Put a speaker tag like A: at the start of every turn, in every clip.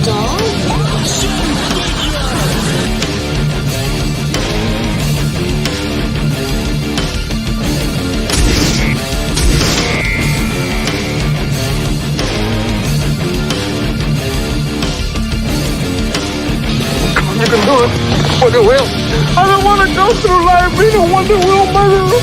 A: You can do it. Wonder Wheel. I don't want to go through life being a Wonder Wheel murderer.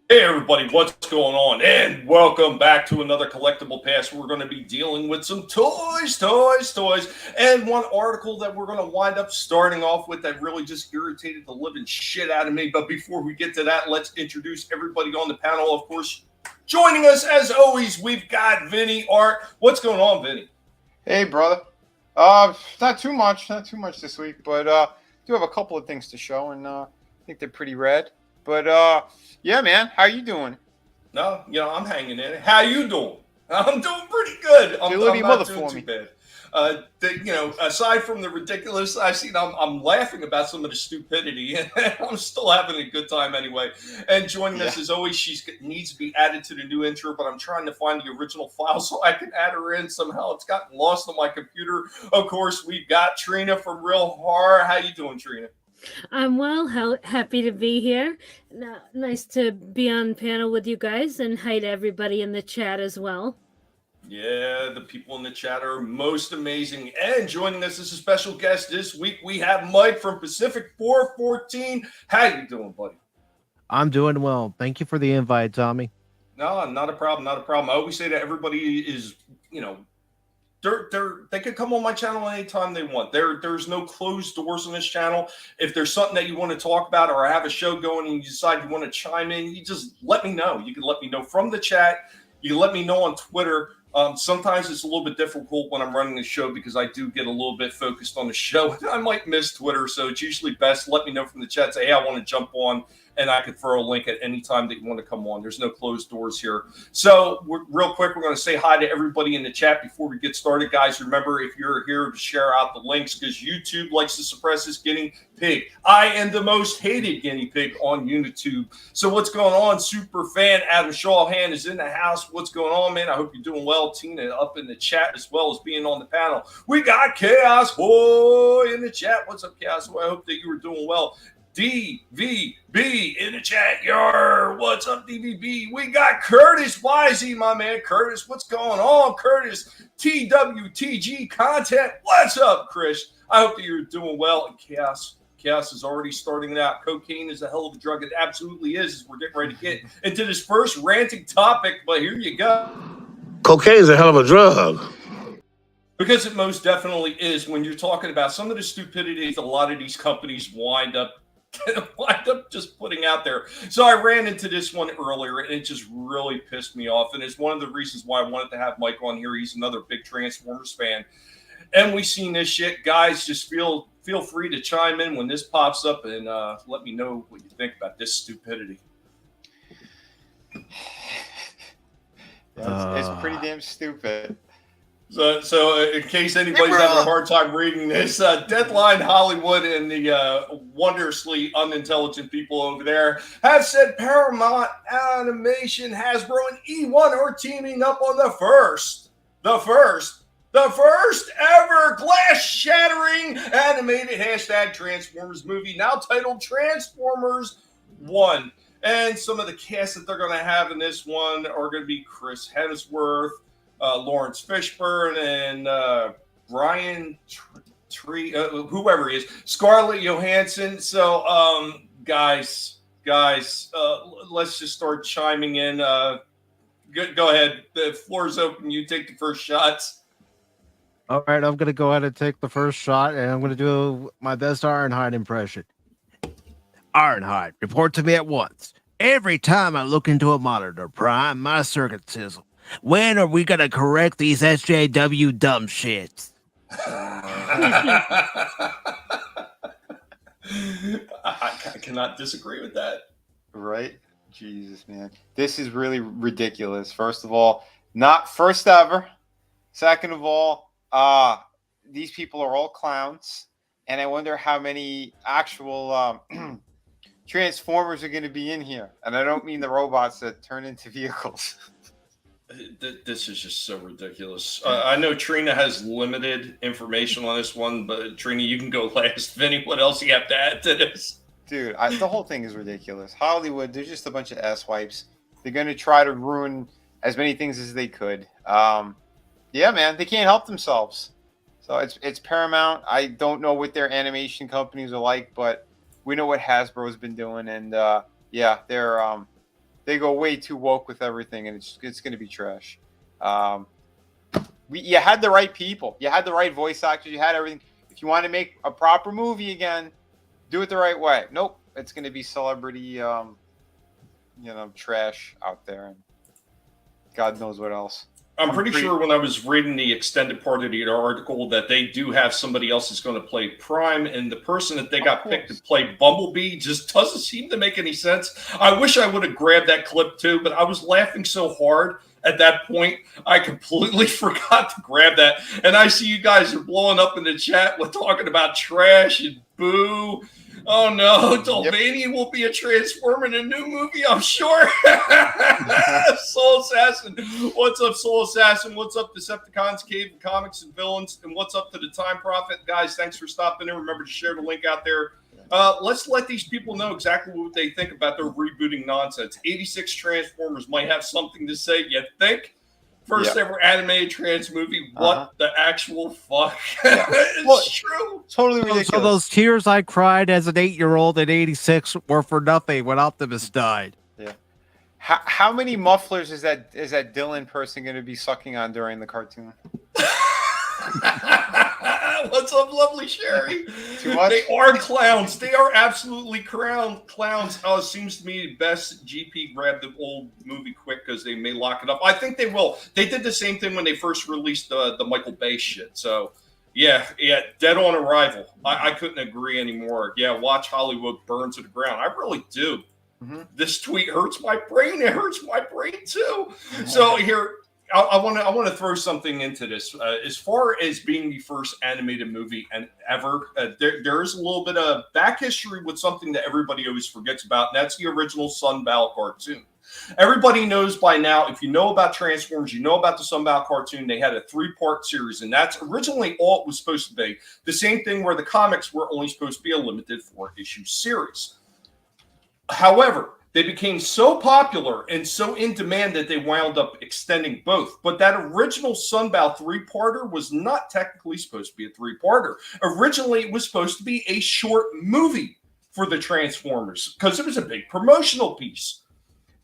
B: Hey everybody, what's going on? And welcome back to another Collectable Past. We're going to be dealing with some toys. And one article that we're going to wind up starting off with that really just irritated the living shit out of me. But before we get to that, let's introduce everybody on the panel. Of course, joining us as always, we've got Vinnie, Art. What's going on, Vinnie?
C: Hey, brother. Not too much this week, but do have a couple of things to show, and I think they're pretty rad. But yeah, man, how you doing?
B: No, I'm hanging in. How you doing? I'm doing pretty good. I'm not doing too bad. Aside from the ridiculous, I'm laughing about some of the stupidity, and I'm still having a good time anyway. And joining us as always, she needs to be added to the new intro, but I'm trying to find the original file so I can add her in. Somehow it's gotten lost on my computer. Of course, we've got Trina from Real Horror. How you doing, Trina?
D: I'm well, happy to be here. Nice to be on panel with you guys, and hi to everybody in the chat as well.
B: Yeah, the people in the chat are most amazing. And joining us as a special guest this week, we have Mike from Pacific 414. How you doing, buddy?
E: I'm doing well. Thank you for the invite, Tommy.
B: No, not a problem. I always say that everybody is, they could come on my channel anytime they want. There's no closed doors on this channel. If there's something that you want to talk about or I have a show going and you decide you want to chime in, you just let me know. You can let me know from the chat. You can let me know on Twitter. Sometimes it's a little bit difficult when I'm running the show because I do get a little bit focused on the show. I might miss Twitter, so it's usually best let me know from the chat. Say, hey, I want to jump on, and I could throw a link at any time that you want to come on. There's no closed doors here. So real quick, we're going to say hi to everybody in the chat before we get started. Guys, remember, if you're here to share out the links, because YouTube likes to suppress this guinea pig. I am the most hated guinea pig on YouTube. So what's going on? Super fan Adam Shawhan is in the house. What's going on, man? I hope you're doing well. Tina up in the chat as well as being on the panel. We got Chaos Boy in the chat. What's up, Chaos Boy? I hope that you were doing well. DVB in the chat. What's up, DVB? We got Curtis Wisey, my man. Curtis, what's going on, Curtis? TWTG content. What's up, Chris? I hope that you're doing well. And Chaos is already starting it out. Cocaine is a hell of a drug. It absolutely is, as we're getting ready to get into this first ranting topic. But here you go.
A: Cocaine is a hell of a drug.
B: Because it most definitely is. When you're talking about some of the stupidities a lot of these companies wind up just putting out there. So I ran into this one earlier, and it just really pissed me off. And it's one of the reasons why I wanted to have Mike on here. He's another big Transformers fan. And we've seen this shit. Guys, just feel free to chime in when this pops up and let me know what you think about this stupidity.
C: It's pretty damn stupid.
B: So in case anybody's having a hard time reading this, Deadline Hollywood and the wondrously unintelligent people over there have said Paramount Animation, Hasbro, and E1 are teaming up on the first ever glass-shattering animated #Transformers movie, now titled Transformers 1. And some of the cast that they're going to have in this one are going to be Chris Hemsworth, Lawrence Fishburne, and Brian whoever he is, Scarlett Johansson. So, guys, let's just start chiming in. Go ahead. The floor's open. You take the first shots.
E: All right, I'm going to go ahead and take the first shot, and I'm going to do my best Ironhide impression. Ironhide, report to me at once. Every time I look into a monitor, Prime, my circuit sizzle. When are we going to correct these SJW dumb shits?
B: I cannot disagree with that.
C: Right? Jesus, man. This is really ridiculous. First of all, Not first ever. Second of all, these people are all clowns, and I wonder how many actual Transformers are going to be in here. And I don't mean the robots that turn into vehicles.
B: This is just so ridiculous. I know Trina has limited information on this one, but Trina, you can go last. Vinny, what else do you have to add to this?
C: Dude, the whole thing is ridiculous. Hollywood, they're just a bunch of asswipes. They're going to try to ruin as many things as they could. Yeah, man, they can't help themselves. So it's Paramount. I don't know what their animation companies are like, but we know what Hasbro's been doing, and yeah, they go way too woke with everything, and it's going to be trash. You had the right people, you had the right voice actors, you had everything. If you want to make a proper movie again, do it the right way. Nope, it's going to be celebrity, trash out there, and God knows what else.
B: I'm pretty sure when I was reading the extended part of the article that they do have somebody else that's going to play Prime, and the person that they got picked to play Bumblebee just doesn't seem to make any sense. I wish I would have grabbed that clip too, but I was laughing so hard at that point, I completely forgot to grab that. And I see you guys are blowing up in the chat with talking about trash and boo. Oh no, Delvania will be a Transformer in a new movie, I'm sure. Soul Assassin. What's up, Soul Assassin? What's up, Decepticons, Cave of Comics and Villains? And what's up to the Time Prophet? Guys, thanks for stopping in. Remember to share the link out there. Let's let these people know exactly what they think about their rebooting nonsense. 86 Transformers might have something to say, you think? First ever animated trans movie. What the actual fuck? It's true.
C: Totally ridiculous.
E: So those tears I cried as an 8-year-old at 86 were for nothing when Optimus died.
C: Yeah. How many mufflers is that Dylan person going to be sucking on during the cartoon?
B: What's up, lovely Sherry?
C: Too much?
B: They are clowns. They are absolutely clowns. Oh, it seems to me best GP grabbed the old movie quick because they may lock it up. I think they will. They did the same thing when they first released the Michael Bay shit. So, yeah, dead on arrival. I couldn't agree anymore. Yeah, watch Hollywood burn to the ground. I really do. This tweet hurts my brain. It hurts my brain too. So here. I want to throw something into this. As far as being the first animated movie and ever, there is a little bit of back history with something that everybody always forgets about, and that's the original Sunbow cartoon. Everybody knows by now, if you know about Transformers, you know about the Sunbow cartoon. They had a 3-part series, and that's originally all it was supposed to be. The same thing where the comics were only supposed to be a limited 4-issue series. However, they became so popular and so in demand that they wound up extending both. But that original Sunbow 3-parter was not technically supposed to be a 3-parter. Originally, it was supposed to be a short movie for the Transformers because it was a big promotional piece.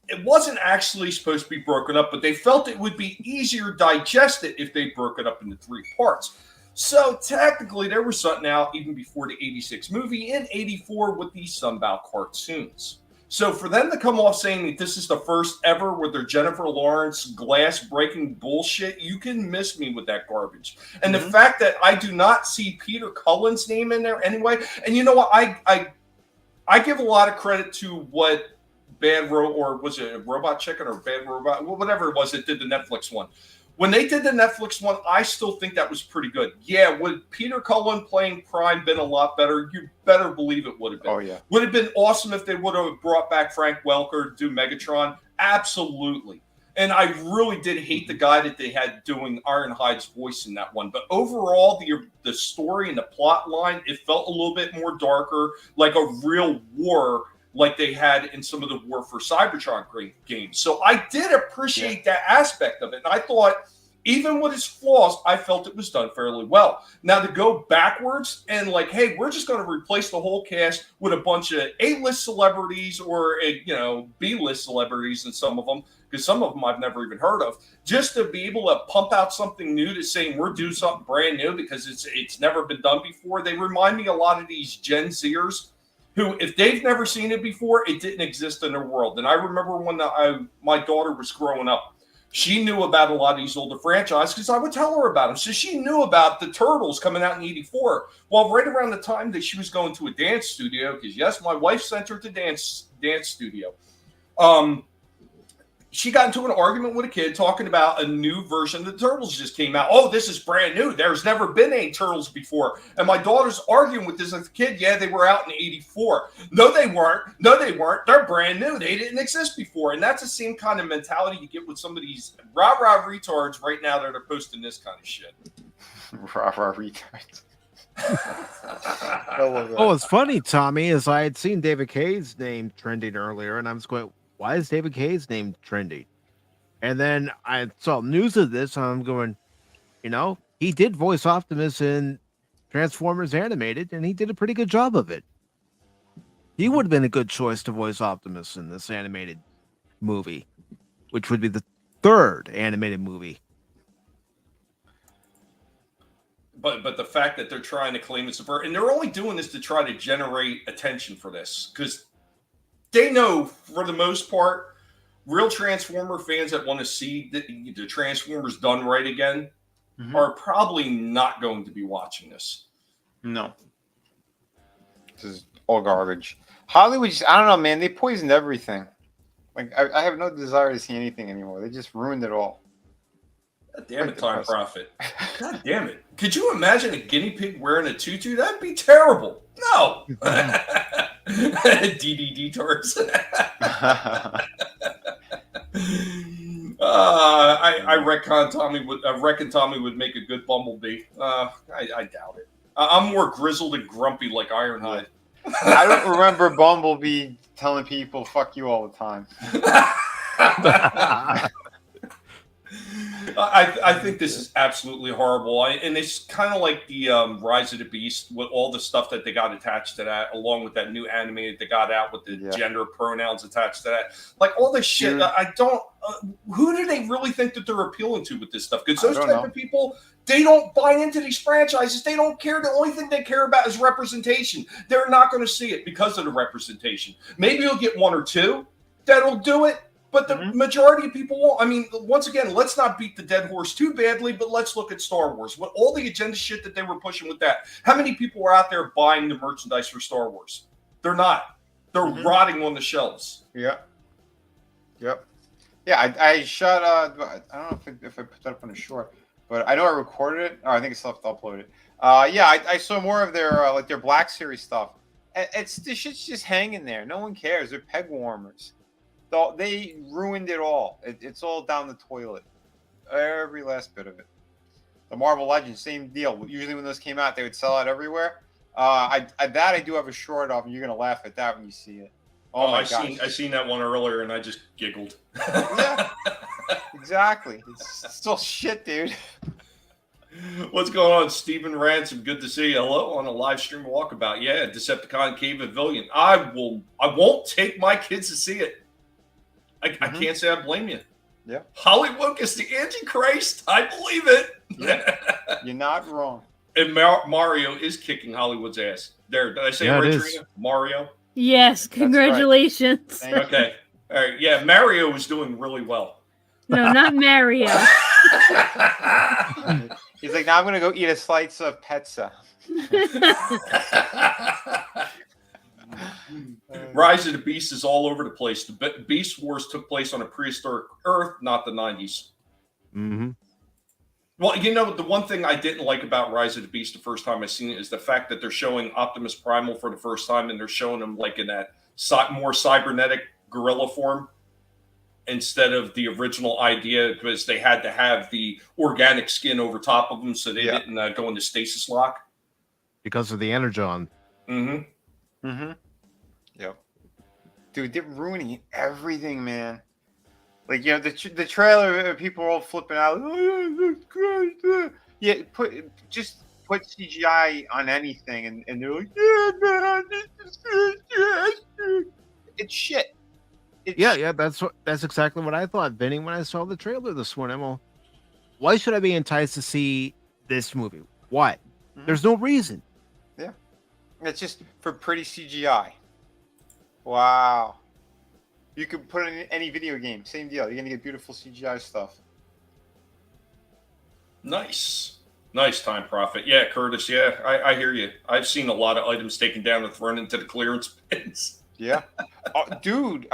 B: It wasn't actually supposed to be broken up, but they felt it would be easier to digest it if they broke it up into 3 parts. So technically, there was something out even before the 86 movie in 84 with the Sunbow cartoons. So for them to come off saying that this is the first ever with their Jennifer Lawrence glass-breaking bullshit, you can miss me with that garbage. And the fact that I do not see Peter Cullen's name in there anyway, and you know what, I give a lot of credit to what or was it Robot Chicken or Bad Robot, whatever it was that did the Netflix one. When they did the Netflix one, I still think that was pretty good. Yeah, would Peter Cullen playing Prime been a lot better? You better believe it would have been.
C: Oh, yeah.
B: Would it have been awesome if they would have brought back Frank Welker to do Megatron? Absolutely. And I really did hate the guy that they had doing Ironhide's voice in that one. But overall, the story and the plot line, it felt a little bit more darker, like a real war like they had in some of the War for Cybertron games. So I did appreciate that aspect of it. And I thought, even with its flaws, I felt it was done fairly well. Now to go backwards and like, hey, we're just going to replace the whole cast with a bunch of A-list celebrities or, B-list celebrities in some of them, because some of them I've never even heard of, just to be able to pump out something new to saying we're doing something brand new because it's never been done before. They remind me a lot of these Gen Zers who, if they've never seen it before, it didn't exist in their world. And I remember when my daughter was growing up, she knew about a lot of these older franchises because I would tell her about them. So she knew about the Turtles coming out in '84. Well, right around the time that she was going to a dance studio, because yes, my wife sent her to dance studio. she got into an argument with a kid talking about a new version of the Turtles just came out. Oh, this is brand new. There's never been any Turtles before. And my daughter's arguing with this kid. Yeah, they were out in '84. No, they weren't. No, they weren't. They're brand new. They didn't exist before. And that's the same kind of mentality you get with some of these rah-rah retards right now that are posting this kind of shit.
C: Rah-rah retards.
E: Oh, it's funny, Tommy, is I had seen David Kaye's name trending earlier, and I was going, why is David Kaye's name trending? And then I saw news of this, and I'm going, he did voice Optimus in Transformers Animated, and he did a pretty good job of it. He would have been a good choice to voice Optimus in this animated movie, which would be the third animated movie.
B: But the fact that they're trying to claim it's and they're only doing this to try to generate attention for this, because they know, for the most part, real Transformer fans that want to see the Transformers done right again are probably not going to be watching this.
C: No. This is all garbage. Hollywood, I don't know, man. They poisoned everything. Like, I have no desire to see anything anymore. They just ruined it all.
B: God damn it, Time Prophet. God damn it. Could you imagine a guinea pig wearing a tutu? That'd be terrible. No. DDD tours. I reckon Tommy would make a good Bumblebee. I doubt it. I'm more grizzled and grumpy like Ironhide.
C: I don't remember Bumblebee telling people "fuck you" all the time.
B: I think this is absolutely horrible. And it's kind of like the Rise of the Beast with all the stuff that they got attached to that, along with that new anime that they got out with the gender pronouns attached to that. Like all this shit, I don't. Who do they really think that they're appealing to with this stuff? Because those type of people, they don't buy into these franchises. They don't care. The only thing they care about is representation. They're not going to see it because of the representation. Maybe you'll get one or two that'll do it. But the majority of people won't. I mean, once again, let's not beat the dead horse too badly, but let's look at Star Wars. With all the agenda shit that they were pushing with that, how many people were out there buying the merchandise for Star Wars? They're not. They're rotting on the shelves.
C: Yep. Yeah, I shot, I don't know if I put that up on a short, but I know I recorded it. Oh, I think it's still uploaded. I saw more of their, like their Black Series stuff. This shit's just hanging there. No one cares. They're peg warmers. They ruined it all. It's all down the toilet. Every last bit of it. The Marvel Legends, same deal. Usually when those came out, they would sell out everywhere. I do have a short of, and you're going to laugh at that when you see it. Oh my gosh.
B: I seen that one earlier, and I just giggled.
C: Yeah, exactly. It's still shit, dude.
B: What's going on, Stephen Ransom? Good to see you. Hello on a live stream walkabout. Yeah, Decepticon Cave Pavilion. I won't take my kids to see it. I can't say I blame you.
C: Yeah.
B: Hollywood is the Antichrist. I believe it.
C: Yeah. You're not wrong.
B: And Mario is kicking Hollywood's ass. There, did I say it right, Trina? Mario?
D: Yes, congratulations.
C: Right.
B: Okay. All right. Yeah, Mario is doing really well.
D: No, not Mario.
C: He's like, now I'm going to go eat a slice of pizza.
B: Rise of the Beast is all over the place. The Beast Wars took place on a prehistoric Earth, not the 90s.
E: Mm-hmm.
B: Well, the one thing I didn't like about Rise of the Beast the first time I seen it is the fact that they're showing Optimus Primal for the first time, and they're showing him like in that more cybernetic gorilla form instead of the original idea, because they had to have the organic skin over top of him so they didn't go into stasis lock.
E: Because of the energon.
B: Mm-hmm.
C: Mm-hmm. Yep. Dude, they're ruining everything, man. Like, the trailer, people are all flipping out. Oh, that's great. Yeah, put CGI on anything, and they're like, yeah, man, this is it's shit.
E: That's exactly what I thought, Vinny, when I saw the trailer this morning. I'm all, why should I be enticed to see this movie? Why? Mm-hmm. There's no reason.
C: Yeah. It's just for pretty CGI. Wow. You could put in any video game. Same deal. You're going to get beautiful CGI stuff.
B: Nice. Nice, Time Prophet. Yeah, Curtis. Yeah, I hear you. I've seen a lot of items taken down and thrown into the clearance bins.
C: Yeah. Dude,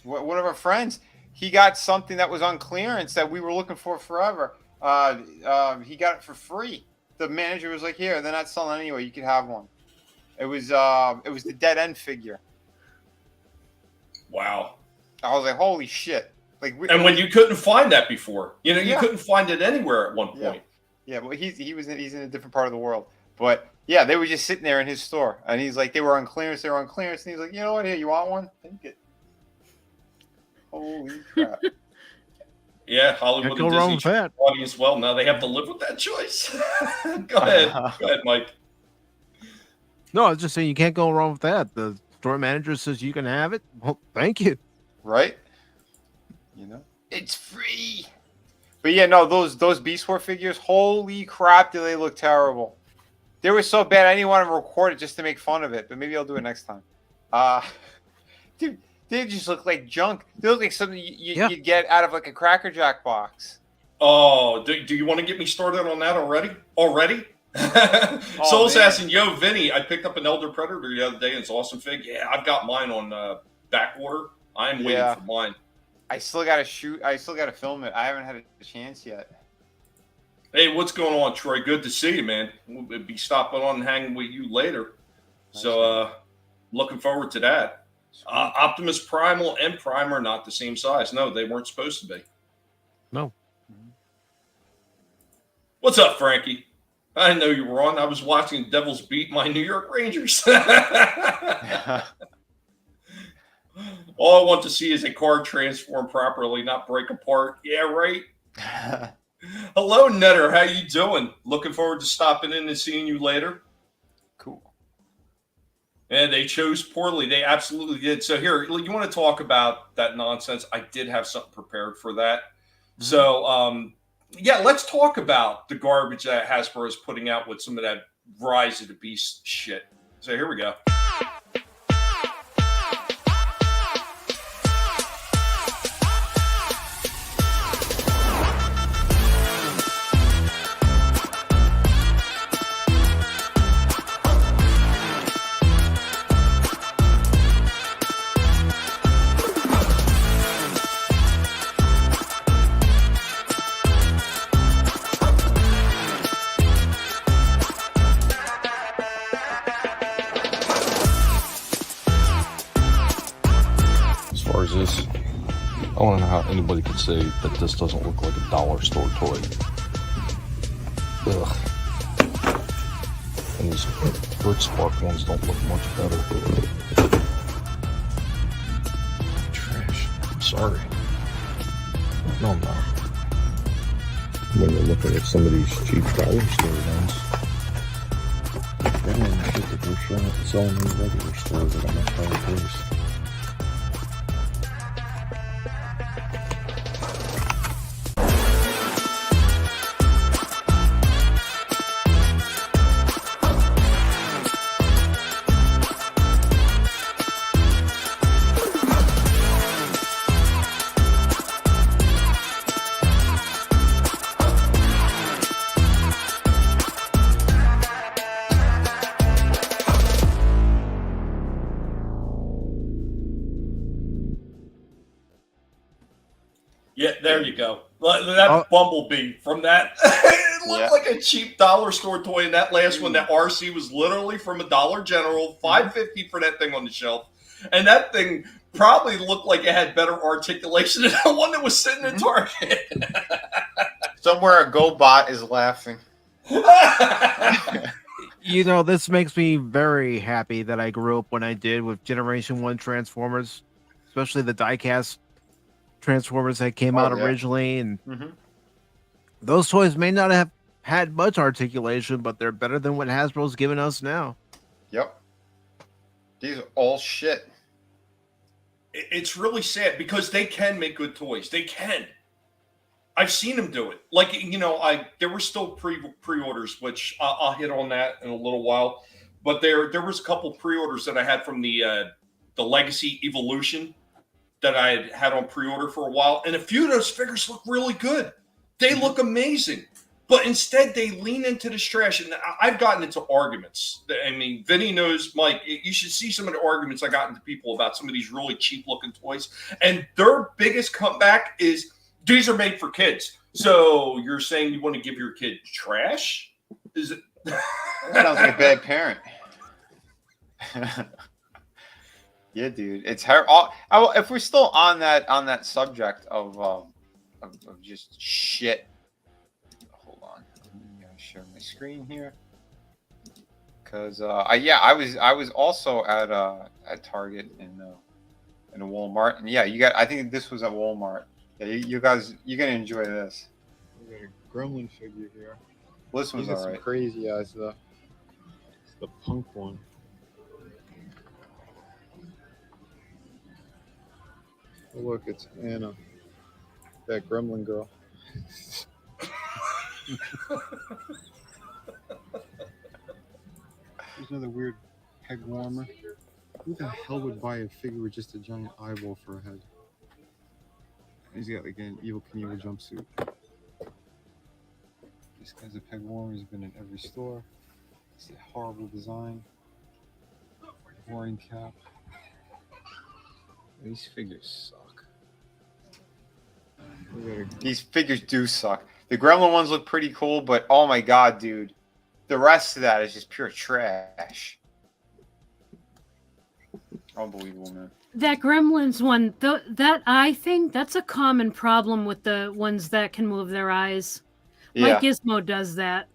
C: one of our friends, he got something that was on clearance that we were looking for forever. He got it for free. The manager was like, "Here, they're not selling anyway. You can have one." It was the Dead End figure.
B: Wow.
C: I was like, "Holy shit!" Like,
B: and when you couldn't find that before, you
C: Yeah.
B: couldn't find it anywhere at one point.
C: Yeah, well, he's in a different part of the world. But yeah, they were just sitting there in his store, and he's like, they were on clearance, and he's like, "You know what? Here, you want one? Take it." Holy crap!
B: Yeah, Hollywood
E: Can't go
B: and
E: wrong
B: Disney
E: with that.
B: audience. Well, now they have to live with that choice. Go ahead, Mike.
E: No, I was just saying you can't go wrong with that. The store manager says you can have it. Well, thank you.
C: Right? It's free. But yeah, no, those Beast War figures, holy crap, do they look terrible. They were so bad I didn't want to record it just to make fun of it, but maybe I'll do it next time. Dude, they just look like junk. They look like something you'd get out of like a Cracker Jack box.
B: Oh, do you want to get me started on that already? Soul Assassin, yo, Vinnie, I picked up an Elder Predator the other day, and it's awesome fig. Yeah, I've got mine on back order. I'm waiting for mine.
C: I still got to shoot. I still got to film it. I haven't had a chance yet.
B: Hey, what's going on, Troy? Good to see you, man. We'll be stopping on and hanging with you later. So, looking forward to that. Optimus Primal and Prime are not the same size. No, they weren't supposed to be.
E: No.
B: What's up, Frankie? I didn't know you were on. I was watching the Devils beat my New York Rangers. All I want to see is a car transform properly, not break apart. Yeah, right. Hello, Netter. How you doing? Looking forward to stopping in and seeing you later.
C: Cool.
B: And they chose poorly. They absolutely did. So here, you want to talk about that nonsense? I did have something prepared for that. Mm-hmm. So, yeah, let's talk about the garbage that Hasbro is putting out with some of that Rise of the Beast shit. So here we go.
F: I want to know how anybody could say that this doesn't look like a dollar store toy. Ugh. And these brick spark ones don't look much better. Trash. I'm sorry. No, I'm not. When you're looking at some of these cheap dollar store ones, that one shit that they're selling in the regular stores at a much higher price.
B: Yeah, there you go. That Bumblebee from that, it looked like a cheap dollar store toy. And that last one, that RC, was literally from a Dollar General, $5.50 for that thing on the shelf. And that thing probably looked like it had better articulation than the one that was sitting in Target.
C: Somewhere a GoBot is laughing.
E: You know, this makes me very happy that I grew up when I did with Generation 1 Transformers, especially the diecast Transformers that came out originally. And those toys may not have had much articulation, but they're better than what Hasbro's given us now.
C: Yep. These are all shit.
B: It's really sad because they can make good toys. They can. I've seen them do it. Like, you know, there were still pre-orders, which I'll hit on that in a little while. But there was a couple pre-orders that I had from the Legacy Evolution that I had on pre-order for a while. And a few of those figures look really good. They look amazing. But instead, they lean into this trash. And I've gotten into arguments. I mean, Vinnie knows, Mike, you should see some of the arguments I got into people about some of these really cheap-looking toys. And their biggest comeback is, these are made for kids. So you're saying you want to give your kid trash? Is it?
C: Sounds like a bad parent. Yeah, dude. It's her. If we're still on that subject of just shit. Hold on. I'm gonna share my screen here. Cause I was also at Target in a Walmart, and yeah, I think this was at Walmart. Yeah, you guys, you're gonna enjoy this.
G: We got a gremlin figure here.
C: Well, this one's
G: These are
C: alright.
G: some crazy eyes though. It's the punk one. Oh, look, it's Anna, that gremlin girl. There's another weird peg warmer. Who the hell would buy a figure with just a giant eyeball for a head? He's got like an Evil Knievel jumpsuit. This guy's a peg warmer. He's been in every store. It's a horrible design. Boring cap. These figures suck.
C: These figures do suck. The gremlin ones look pretty cool, but oh my god, dude. The rest of that is just pure trash. Unbelievable, man.
D: That Gremlins one, that eye thing, that's a common problem with the ones that can move their eyes.
C: Yeah.
D: My Gizmo does that.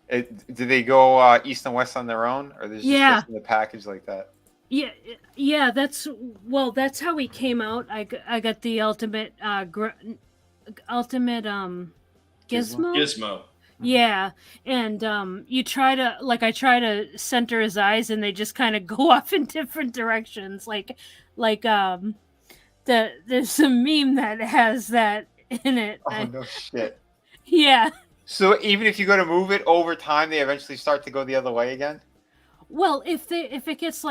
C: Do they go east and west on their own, or there's just this in the package like that?
D: Yeah. That's how he came out. I got the ultimate Gizmo.
B: Gizmo.
D: Yeah, and I try to center his eyes, and they just kind of go off in different directions. There's a meme that has that in it.
C: Oh no shit.
D: Yeah.
C: So even if you go to move it over time, they eventually start to go the other way again.
D: Well, if it gets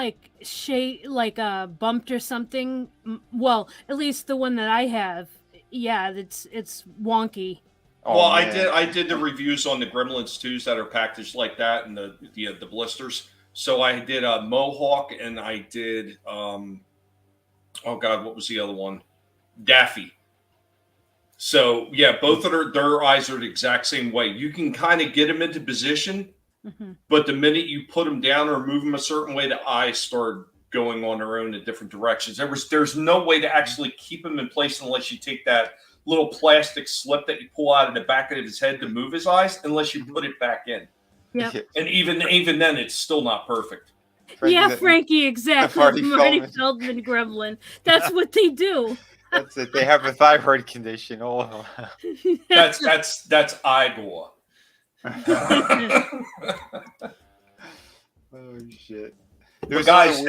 D: bumped or something, well, at least the one that I have, yeah, it's wonky.
B: Oh, well, man. I did the reviews on the Gremlins 2s that are packaged like that, and the blisters. So I did a Mohawk, and I did oh god, what was the other one? Daffy. So yeah, both of their eyes are the exact same way. You can kind of get them into position, but the minute you put them down or move them a certain way, the eyes start going on their own in different directions. There's no way to actually keep them in place unless you take that little plastic slip that you pull out of the back of his head to move his eyes, unless you put it back in.
D: Yeah.
B: And even then, it's still not perfect.
D: Frankie, exactly. Marty Feldman Gremlin. That's what they do.
C: That's it. They have a thyroid condition. Oh,
B: that's Igor.
C: Oh shit!
B: But guys,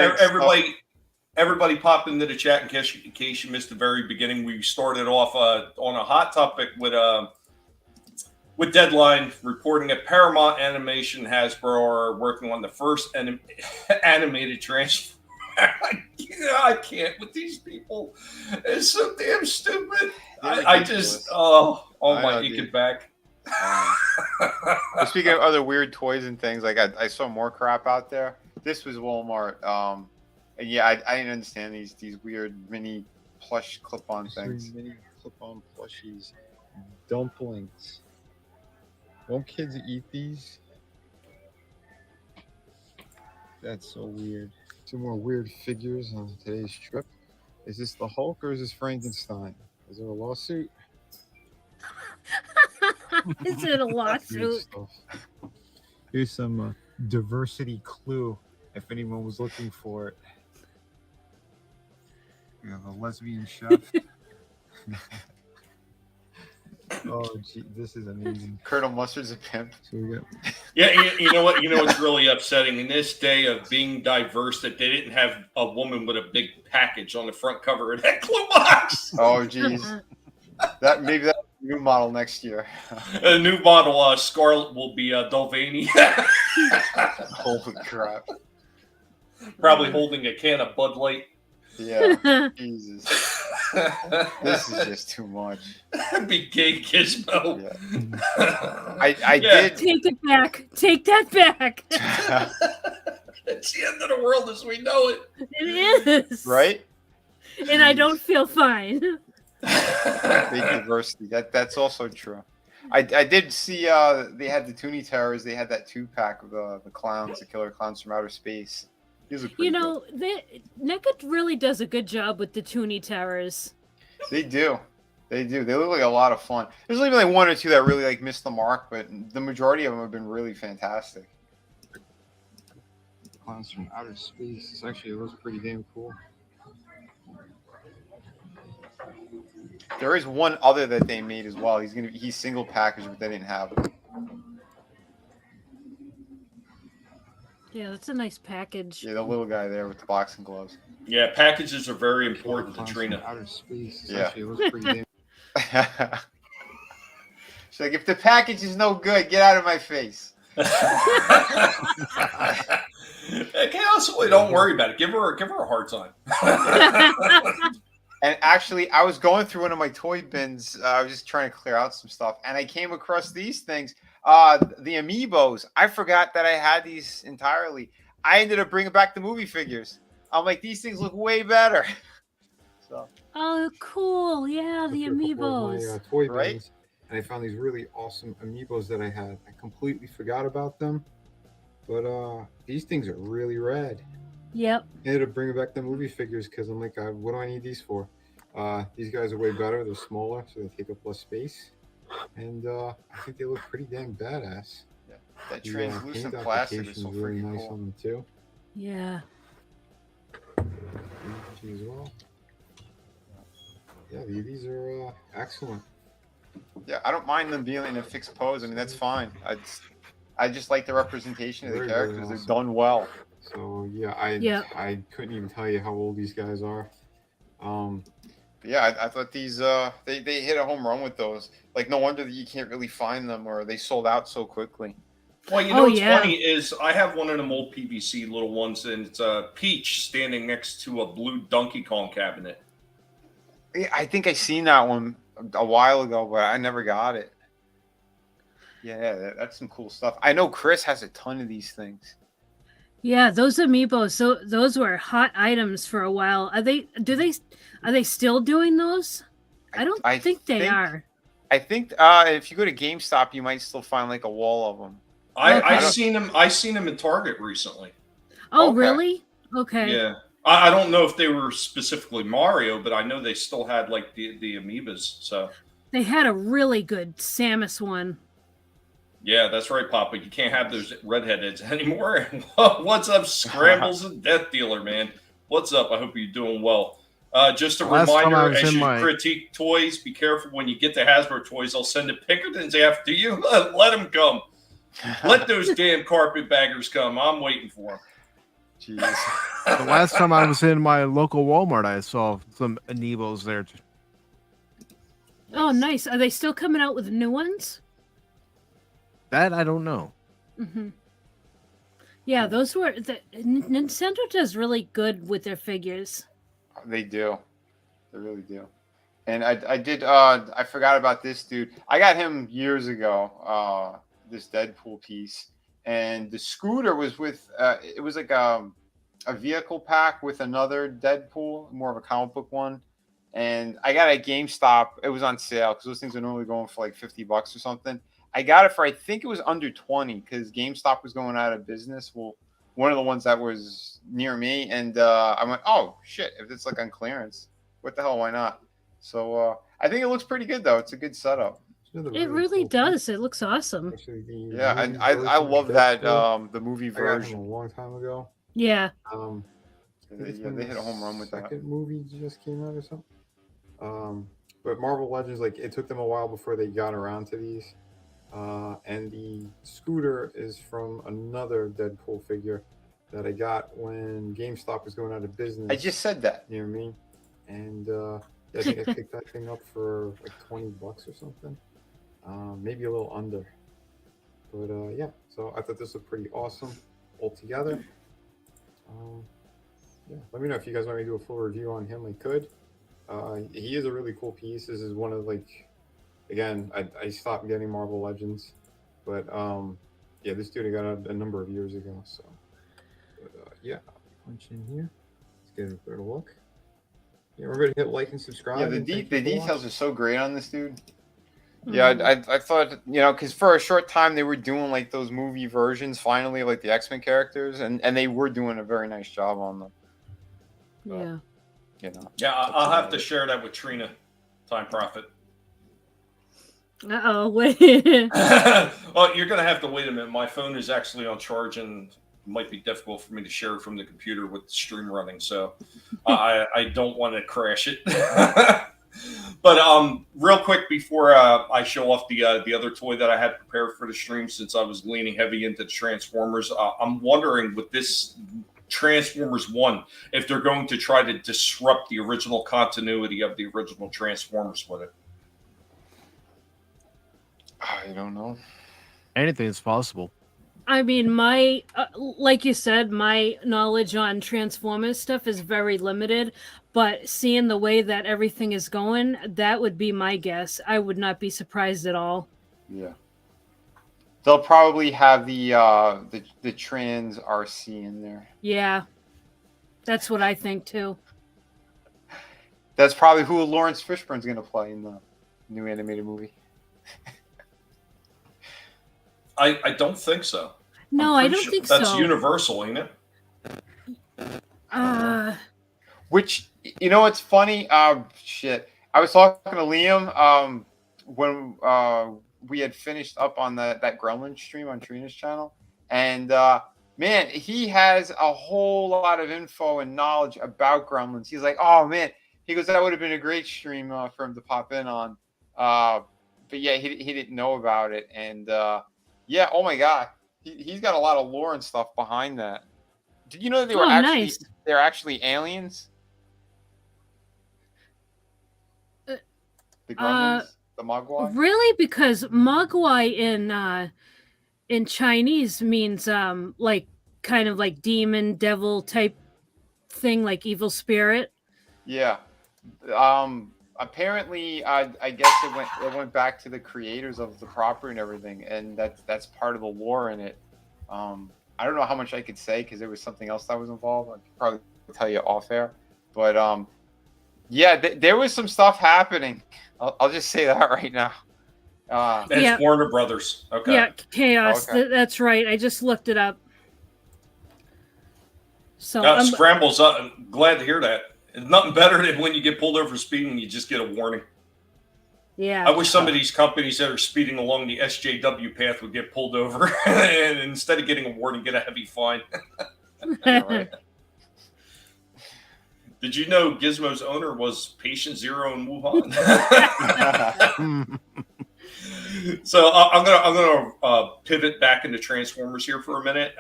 B: everybody pop into the chat in case you missed the very beginning. We started off on a hot topic with Deadline reporting that Paramount Animation Hasbro are working on the first animated Transformers. I can't with these people. It's so damn stupid. I just my aching back.
C: Speaking of other weird toys and things, like I saw more crap out there. This was Walmart. And yeah, I didn't understand these weird mini plush clip-on things.
G: Mini clip-on plushies, dumplings. Won't kids eat these? That's so weird. Two more weird figures on today's trip. Is this the Hulk or is this Frankenstein? Is there a lawsuit?
D: Is it a lawsuit?
G: Here's some diversity clue if anyone was looking for it. We have a lesbian chef. Oh, gee, this is amazing.
C: Colonel Mustard's a pimp.
G: So we got...
B: Yeah, you know what? You know what's really upsetting in this day of being diverse that they didn't have a woman with a big package on the front cover of that clue box.
C: Oh, geez. Maybe that's a new model next year.
B: A new model, Scarlet will be Dulvani.
C: Holy crap!
B: Probably holding a can of Bud Light.
C: Yeah, Jesus. This is just too much.
B: Be gay Gizmo.
C: Yeah. I
B: Yeah.
C: did.
D: Take it back. Take that back.
B: It's the end of the world as we know it.
D: It is.
C: Right?
D: And I don't feel fine.
C: Big diversity. That's also true. I did see they had the Toonie Terrors. They had that 2-pack of the clowns, the killer clowns from outer space. These are pretty
D: You know, NECA really does a good job with the Toonie Towers.
C: good. They do. They do. They look like a lot of fun. There's only like 1 or 2 that really like missed the mark, but the majority of them have been really fantastic.
G: Clowns from outer space. This actually looks pretty damn cool.
C: There is one other that they made as well. He's single packaged, but they didn't have it.
D: Yeah, that's a nice package.
C: Yeah, the little guy there with the boxing gloves.
B: Yeah, packages are very important to
G: Clowns
B: Trina.
G: from outer space. This
C: Yeah.
G: actually looks pretty damn.
C: She's like, if the package is no good, get out of my face.
B: Chaos, don't worry about it. Give her a hard time.
C: And actually, I was going through one of my toy bins. I was just trying to clear out some stuff, and I came across these things. The Amiibos. I forgot that I had these entirely. I ended up bringing back the movie figures. I'm like, these things look way better. So.
D: Oh, cool. Yeah, the Amiibos.
G: My, toy
C: Right?
G: bins, and I found these really awesome Amiibos that I had. I completely forgot about them, but these things are really rad.
D: Yep.
G: I ended up bringing back the movie figures because I'm like, what do I need these for? These guys are way better. They're smaller, so they take up less space. And I think they look pretty dang badass.
C: Yeah, that
G: The,
C: translucent
G: paint
C: plastic is
G: application
C: so
G: really
C: freaking
G: nice
C: cool.
G: on them too.
D: Yeah.
G: As well. Yeah, these are excellent.
C: Yeah, I don't mind them being in a fixed pose. I mean, that's fine. I just like the representation of the
G: Very, very
C: characters. They're
G: awesome.
C: done well.
G: So yeah, I couldn't even tell you how old these guys are.
C: But yeah, I thought these they hit a home run with those. Like, no wonder that you can't really find them, or they sold out so quickly.
B: Well, you know what's funny is I have one of them old PVC little ones, and it's a Peach standing next to a blue Donkey Kong cabinet.
C: Yeah, I think I seen that one a while ago, but I never got it. Yeah, that's some cool stuff. I know Chris has a ton of these things.
D: Yeah, those Amiibos, so those were hot items for a while. Are they still doing those? I don't think they are.
C: I think if you go to GameStop, you might still find like a wall of them.
B: I seen them at Target recently.
D: Oh,
C: Okay.
D: really? Okay.
B: Yeah. I don't know if they were specifically Mario, but I know they still had like the amoebas. So
D: They had a really good Samus one.
B: yeah, that's right, Papa. You can't have those redheads anymore. What's up, Scrambles and Death Dealer, man? What's up? I hope you're doing well. Just a
E: Last time I
B: reminder,
E: was
B: as
E: in
B: you
E: my-
B: critique toys, be careful when you get the Hasbro toys. I'll send the Pinkertons after you. Let them come. Let those damn carpetbaggers come. I'm waiting for them.
C: Jeez.
E: The last time I was in my local Walmart, I saw some Amiibos there.
D: Oh, nice. Are they still coming out with new ones?
E: That I don't know.
D: Mm-hmm. Yeah, those were Nintendo does really good with their figures.
C: They do. They really do. And I forgot about this dude. I got him years ago, this Deadpool piece. And the scooter was with, it was like a vehicle pack with another Deadpool, more of a comic book one. And I got it at GameStop. It was on sale because those things are normally going for like $50 or something. I got it for, I think it was under 20 because GameStop was going out of business. Well, one of the ones that was near me. And I went, oh, shit, if it's like on clearance, what the hell, why not? So I think it looks pretty good, though. It's a good setup.
D: It really does. It looks awesome.
C: Yeah, and I love that, the movie
G: I got him a
C: version.
G: long time ago.
D: Yeah.
C: They hit a home run with that.
G: Second movie just came out or something. But Marvel Legends, like, it took them a while before they got around to these. And the scooter is from another Deadpool figure that I got when GameStop was going out of business.
C: I just said that.
G: Near me. And I think I picked that thing up for like $20 or something. Maybe a little under. But yeah, so I thought this looked pretty awesome altogether. Yeah, let me know if you guys want me to do a full review on him. I could. He is a really cool piece. This is one of like, again, I stopped getting Marvel Legends, but yeah, this dude I got a number of years ago. So yeah, punch in here. Let's get a better look. Yeah, remember to hit like and subscribe.
C: Yeah, the
G: and the
C: details are so great on this dude. Yeah, I thought, you know, because for a short time they were doing like those movie versions finally, like the X-Men characters, and they were doing a very nice job on them.
D: Yeah.
C: You know.
B: Yeah, I'll have to share that with Trina, Time Prophet.
D: Uh-oh, wait.
B: Well, you're going to have to wait a minute. My phone is actually on charge and it might be difficult for me to share it from the computer with the stream running. So I don't want to crash it. But real quick before I show off the other toy that I had prepared for the stream, since I was leaning heavy into Transformers, I'm wondering with this Transformers 1 if they're going to try to disrupt the original continuity of the original Transformers with it.
C: I don't know.
E: Anything is possible.
D: I mean, my like you said, my knowledge on Transformers stuff is very limited, but seeing the way that everything is going, that would be my guess. I would not be surprised at all.
C: Yeah. They'll probably have the trans RC in there.
D: Yeah. That's what I think too.
C: That's probably who Lawrence Fishburne's going to play in the new animated movie.
B: I don't think so.
D: No, I don't think so.
B: That's Universal, ain't it?
C: Which, you know, it's funny. Shit. I was talking to Liam when we had finished up on that Gremlin stream on Trina's channel. And, man, he has a whole lot of info and knowledge about Gremlins. He's like, oh, man. He goes, that would have been a great stream for him to pop in on. But, yeah, he didn't know about it. And, yeah, oh, my God. He's got a lot of lore and stuff behind that. Did you know that they're actually aliens? The Gremlins, the Mogwai?
D: Really? Because Mogwai in Chinese means like kind of like demon, devil type thing, like evil spirit.
C: Yeah. Apparently, I guess it went back to the creators of the property and everything, and that's part of the lore in it. I don't know how much I could say because there was something else that was involved. I could probably tell you off air, but yeah, there was some stuff happening. I'll just say that right now.
B: It's Warner Brothers. Okay.
D: Yeah, Chaos.
C: Okay.
D: That's right. I just looked it up. So
B: Scrambles up. I'm glad to hear that. It's nothing better than when you get pulled over speeding and you just get a warning.
D: Yeah.
B: I wish some of these companies that are speeding along the SJW path would get pulled over and instead of getting a warning, get a heavy fine. Right. Did you know Gizmo's owner was patient zero in Wuhan? So I'm gonna pivot back into Transformers here for a minute.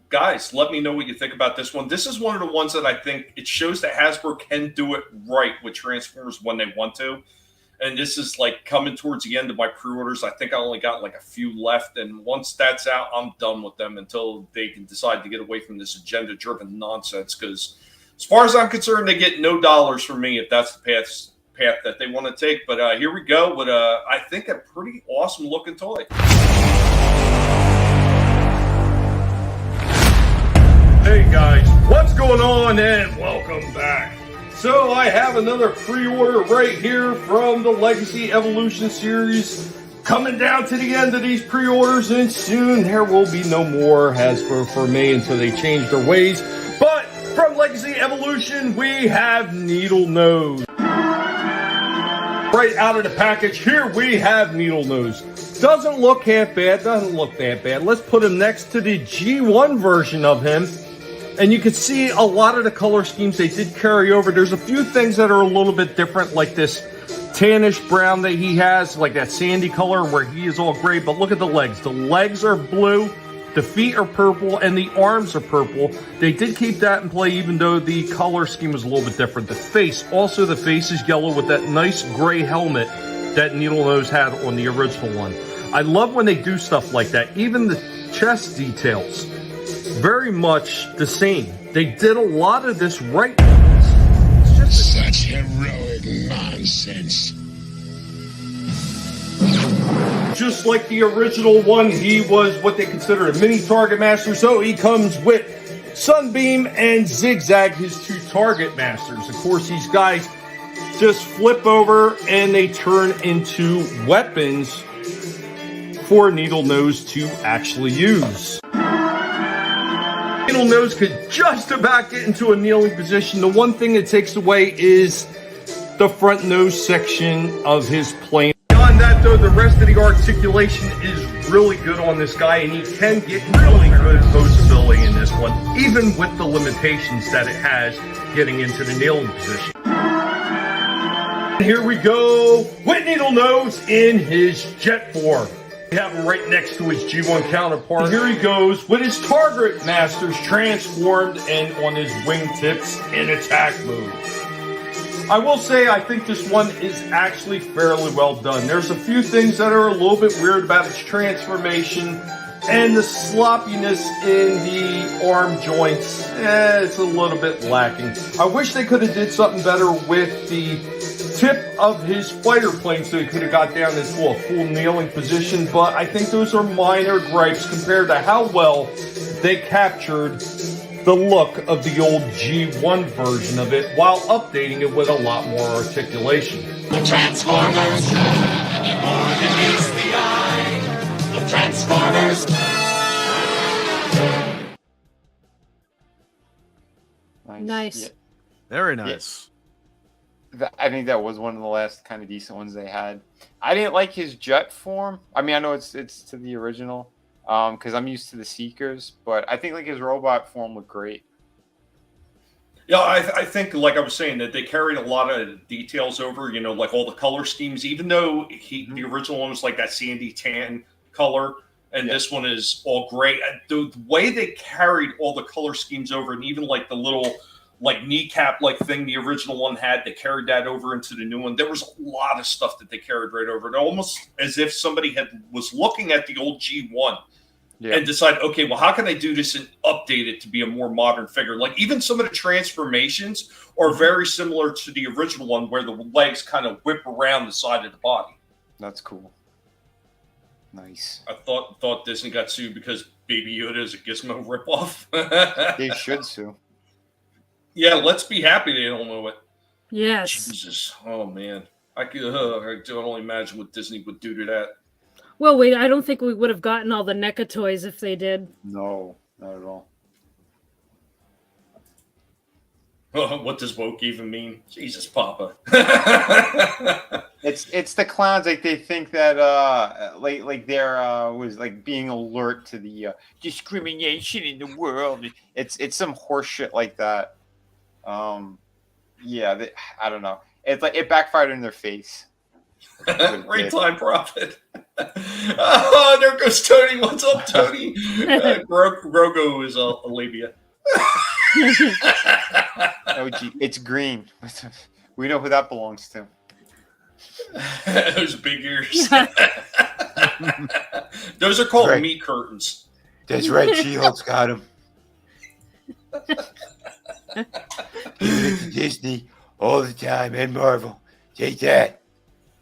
B: Guys, let me know what you think about this one. This is one of the ones that I think it shows that Hasbro can do it right with Transformers when they want to. And this is like coming towards the end of my pre-orders. I think I only got like a few left. And once that's out, I'm done with them until they can decide to get away from this agenda-driven nonsense. Because as far as I'm concerned, they get no dollars from me if that's the path that they want to take. But here we go with, I think, a pretty awesome looking toy. Hey guys, what's going on and welcome back. So I have another pre-order right here from the Legacy Evolution series coming down to the end of these pre-orders, and soon there will be no more Hasbro for me until they change their ways. But from Legacy Evolution, we have Needle Nose. Right out of the package, here we have Needle Nose. Doesn't look half bad, doesn't look that bad. Let's put him next to the G1 version of him. And you can see a lot of the color schemes they did carry over. There's a few things that are a little bit different, like this tannish brown that he has, like that sandy color where he is all gray. But look at the legs. The legs are blue, the feet are purple, and the arms are purple. They did keep that in play even though the color scheme was a little bit different. The face is yellow with that nice gray helmet that Needle Nose had on the original one. I love when they do stuff like that. Even the chest details. Very much the same. They did a lot of this right. It's
H: Such heroic nonsense.
B: Just like the original one, he was what they consider a mini target master, so he comes with Sunbeam and Zigzag, his two target masters. Of course, these guys just flip over and they turn into weapons for Needle Nose to actually use. Needle Nose could just about get into a kneeling position. The one thing it takes away is the front nose section of his plane. Beyond that, though, the rest of the articulation is really good on this guy, and he can get really good posability in this one, even with the limitations that it has getting into the kneeling position. Here we go with Needle Nose in his jet form. We have him right next to his G1 counterpart. Here he goes with his target masters transformed and on his wingtips in attack mode. I will say I think this one is actually fairly well done. There's a few things that are a little bit weird about its transformation and the sloppiness in the arm joints. It's a little bit lacking. I wish they could have did something better with the tip of his fighter plane so he could have got down into a full kneeling position, but I think those are minor gripes compared to how well they captured the look of the old G1 version of it while updating it with a lot more articulation.
H: The Transformers, more than meets the eye. The Transformers.
D: Nice.
C: Yeah.
E: Very nice.
C: I think that was one of the last kind of decent ones they had. I didn't like his jet form. I mean, I know it's to the original, because I'm used to the Seekers, but I think like his robot form looked great.
B: Yeah, I think, like I was saying, that they carried a lot of details over, you know, like all the color schemes, even though the original one was like that sandy tan color, and this one is all gray. The way they carried all the color schemes over, and even like the little like kneecap like thing the original one had, they carried that over into the new one. There was a lot of stuff that they carried right over it, almost as if somebody was looking at the old G1 and decided, okay, well, how can I do this and update it to be a more modern figure? Like even some of the transformations are very similar to the original one, where the legs kind of whip around the side of the body.
C: That's cool. Nice.
B: I thought Disney got sued because Baby Yoda is a Gizmo ripoff.
C: They should sue.
B: Yeah, let's be happy they don't know it.
D: Yes.
B: Jesus. Oh, man. I can only imagine what Disney would do to that.
D: Well, wait, I don't think we would have gotten all the NECA toys if they did.
C: No, not at all.
B: What does woke even mean? Jesus, Papa.
C: It's the clowns. Like they think that like there was like being alert to the discrimination in the world. It's some horse shit like that. Yeah, I don't know. It's like it backfired in their face.
B: Great time profit. Oh, there goes Tony. What's up, Tony? Grogo is a labia.
C: Oh, gee, it's green. We know who that belongs to.
B: Those big ears. Those are called meat curtains.
C: That's right. She-Hulk's got him. Give it to Disney all the time and Marvel. Take that,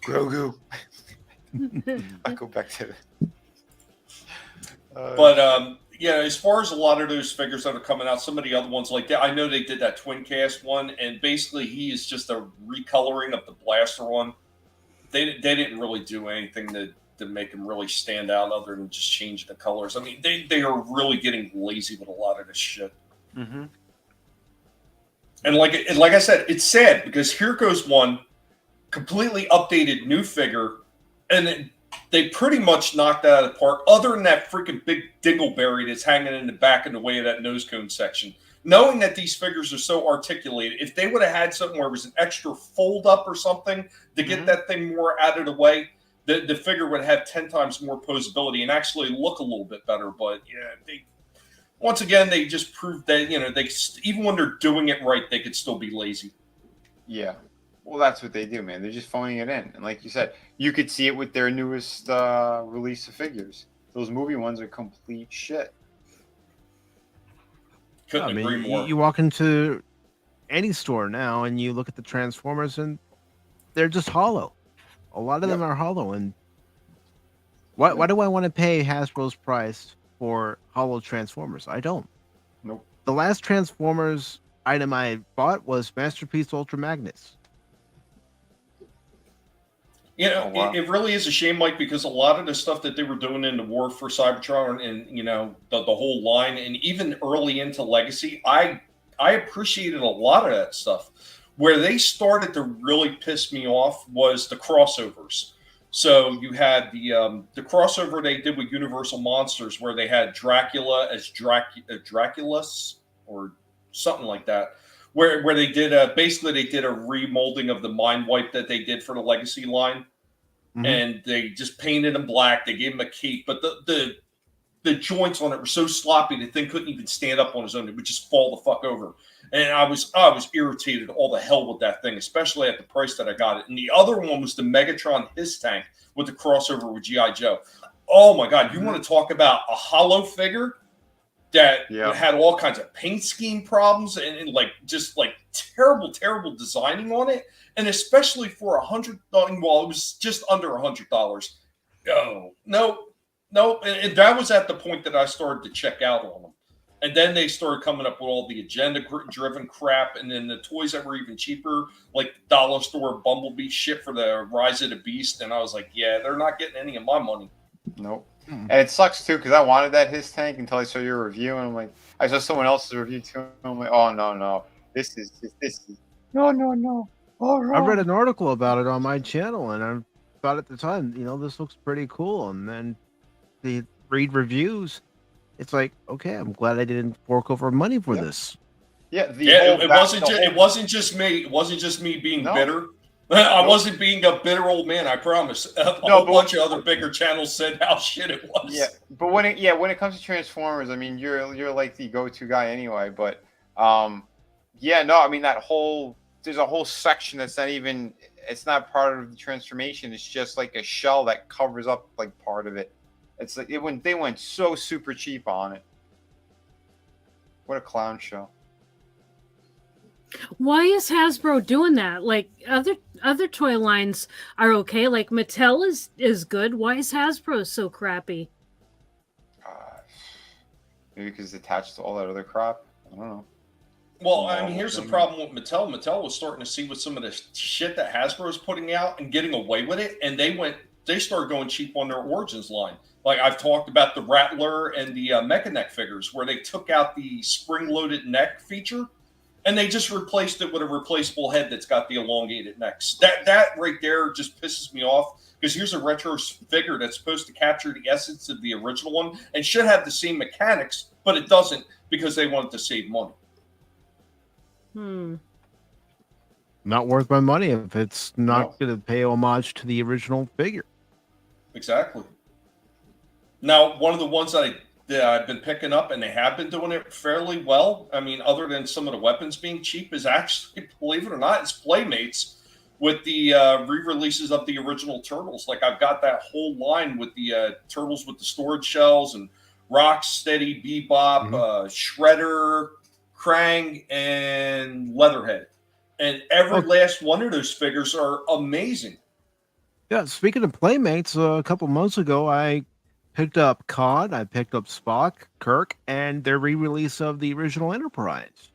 C: Grogu. I'll go back to it.
B: But yeah, as far as a lot of those figures that are coming out, some of the other ones like that, I know they did that twin cast one, and basically he is just a recoloring of the blaster one. They didn't really do anything to make him really stand out other than just change the colors. I mean, they are really getting lazy with a lot of this shit.
C: Mm-hmm.
B: And like I said, it's sad because here goes one completely updated new figure, and they pretty much knocked that out of the park, other than that freaking big dingleberry that's hanging in the back in the way of that nose cone section. Knowing that these figures are so articulated, if they would have had something where it was an extra fold up or something to get that thing more out of the way, the figure would have 10 times more posability and actually look a little bit better. But yeah, once again, they just proved that, you know, they even when they're doing it right, they could still be lazy.
C: Yeah. Well, that's what they do, man. They're just phoning it in. And like you said, you could see it with their newest release of figures. Those movie ones are complete shit.
B: Couldn't agree more.
E: You walk into any store now, and you look at the Transformers, and they're just hollow. A lot of them are hollow, and why do I want to pay Hasbro's price for hollow Transformers? I don't.
C: Nope.
E: The last Transformers item I bought was Masterpiece Ultra Magnus.
B: You know,
C: Oh, wow.
B: it really is a shame, Mike, because a lot of the stuff that they were doing in the War for Cybertron and you know the whole line, and even early into Legacy, I appreciated a lot of that stuff. Where they started to really piss me off was the crossovers. So you had the crossover they did with Universal Monsters, where they had Dracula as Draculus or something like that. Where they did basically they did a remolding of the Mind Wipe that they did for the Legacy line, and they just painted him black. They gave him a cape, but the joints on it were so sloppy the thing couldn't even stand up on his own. It would just fall the fuck over. And I was irritated all the hell with that thing, especially at the price that I got it. And the other one was the Megatron His Tank with the crossover with G.I. Joe. Oh my God, you want to talk about a hollow figure that had all kinds of paint scheme problems and like just like terrible designing on it, and especially for $100. Well, it was just under $100. No, and that was at the point that I started to check out on them, and then they started coming up with all the agenda-driven crap, and then the toys that were even cheaper, like the dollar store Bumblebee shit for the Rise of the Beast, and I was like, yeah, they're not getting any of my money.
C: Nope. And it sucks too because I wanted that His Tank until I saw your review, and I'm like, I saw someone else's review too, and I'm like, oh no, this is no. All right.
E: I read an article about it on my channel, and I thought at the time, you know, this looks pretty cool. And then they read reviews. It's like, okay, I'm glad I didn't fork over money for this.
C: Yeah,
B: it wasn't just me. It wasn't just me being bitter. I wasn't being a bitter old man, I promise. A whole bunch of other bigger channels said how shit it was.
C: Yeah, but when it comes to Transformers, I mean, you're like the go-to guy anyway. But I mean there's a whole section that's not even, it's not part of the transformation. It's just like a shell that covers up like part of it. It's like they went so super cheap on it. What a clown show.
D: Why is Hasbro doing that? Like other toy lines are okay. Like Mattel is good. Why is Hasbro so crappy?
C: Maybe because it's attached to all that other crap. I don't know.
B: Well, I mean, here's the problem with Mattel. Mattel was starting to see with some of the shit that Hasbro is putting out and getting away with it, and they started going cheap on their Origins line. Like I've talked about the Rattler and the Mecha-Neck figures, where they took out the spring-loaded neck feature, and they just replaced it with a replaceable head that's got the elongated necks. That right there just pisses me off, because here's a retro figure that's supposed to capture the essence of the original one and should have the same mechanics, but it doesn't because they wanted to save money.
E: Not worth my money if it's not going to pay homage to the original figure.
B: Exactly. Now, one of the ones that I've been picking up, and they have been doing it fairly well, I mean, other than some of the weapons being cheap, is actually, believe it or not, it's Playmates with the re-releases of the original Turtles. Like, I've got that whole line with the Turtles with the storage shells, and Rocksteady, Bebop, Shredder, Krang, and Leatherhead. And every last one of those figures are amazing.
E: Yeah, speaking of Playmates, a couple months ago, I picked up Khan, I picked up Spock, Kirk, and their re-release of the original Enterprise.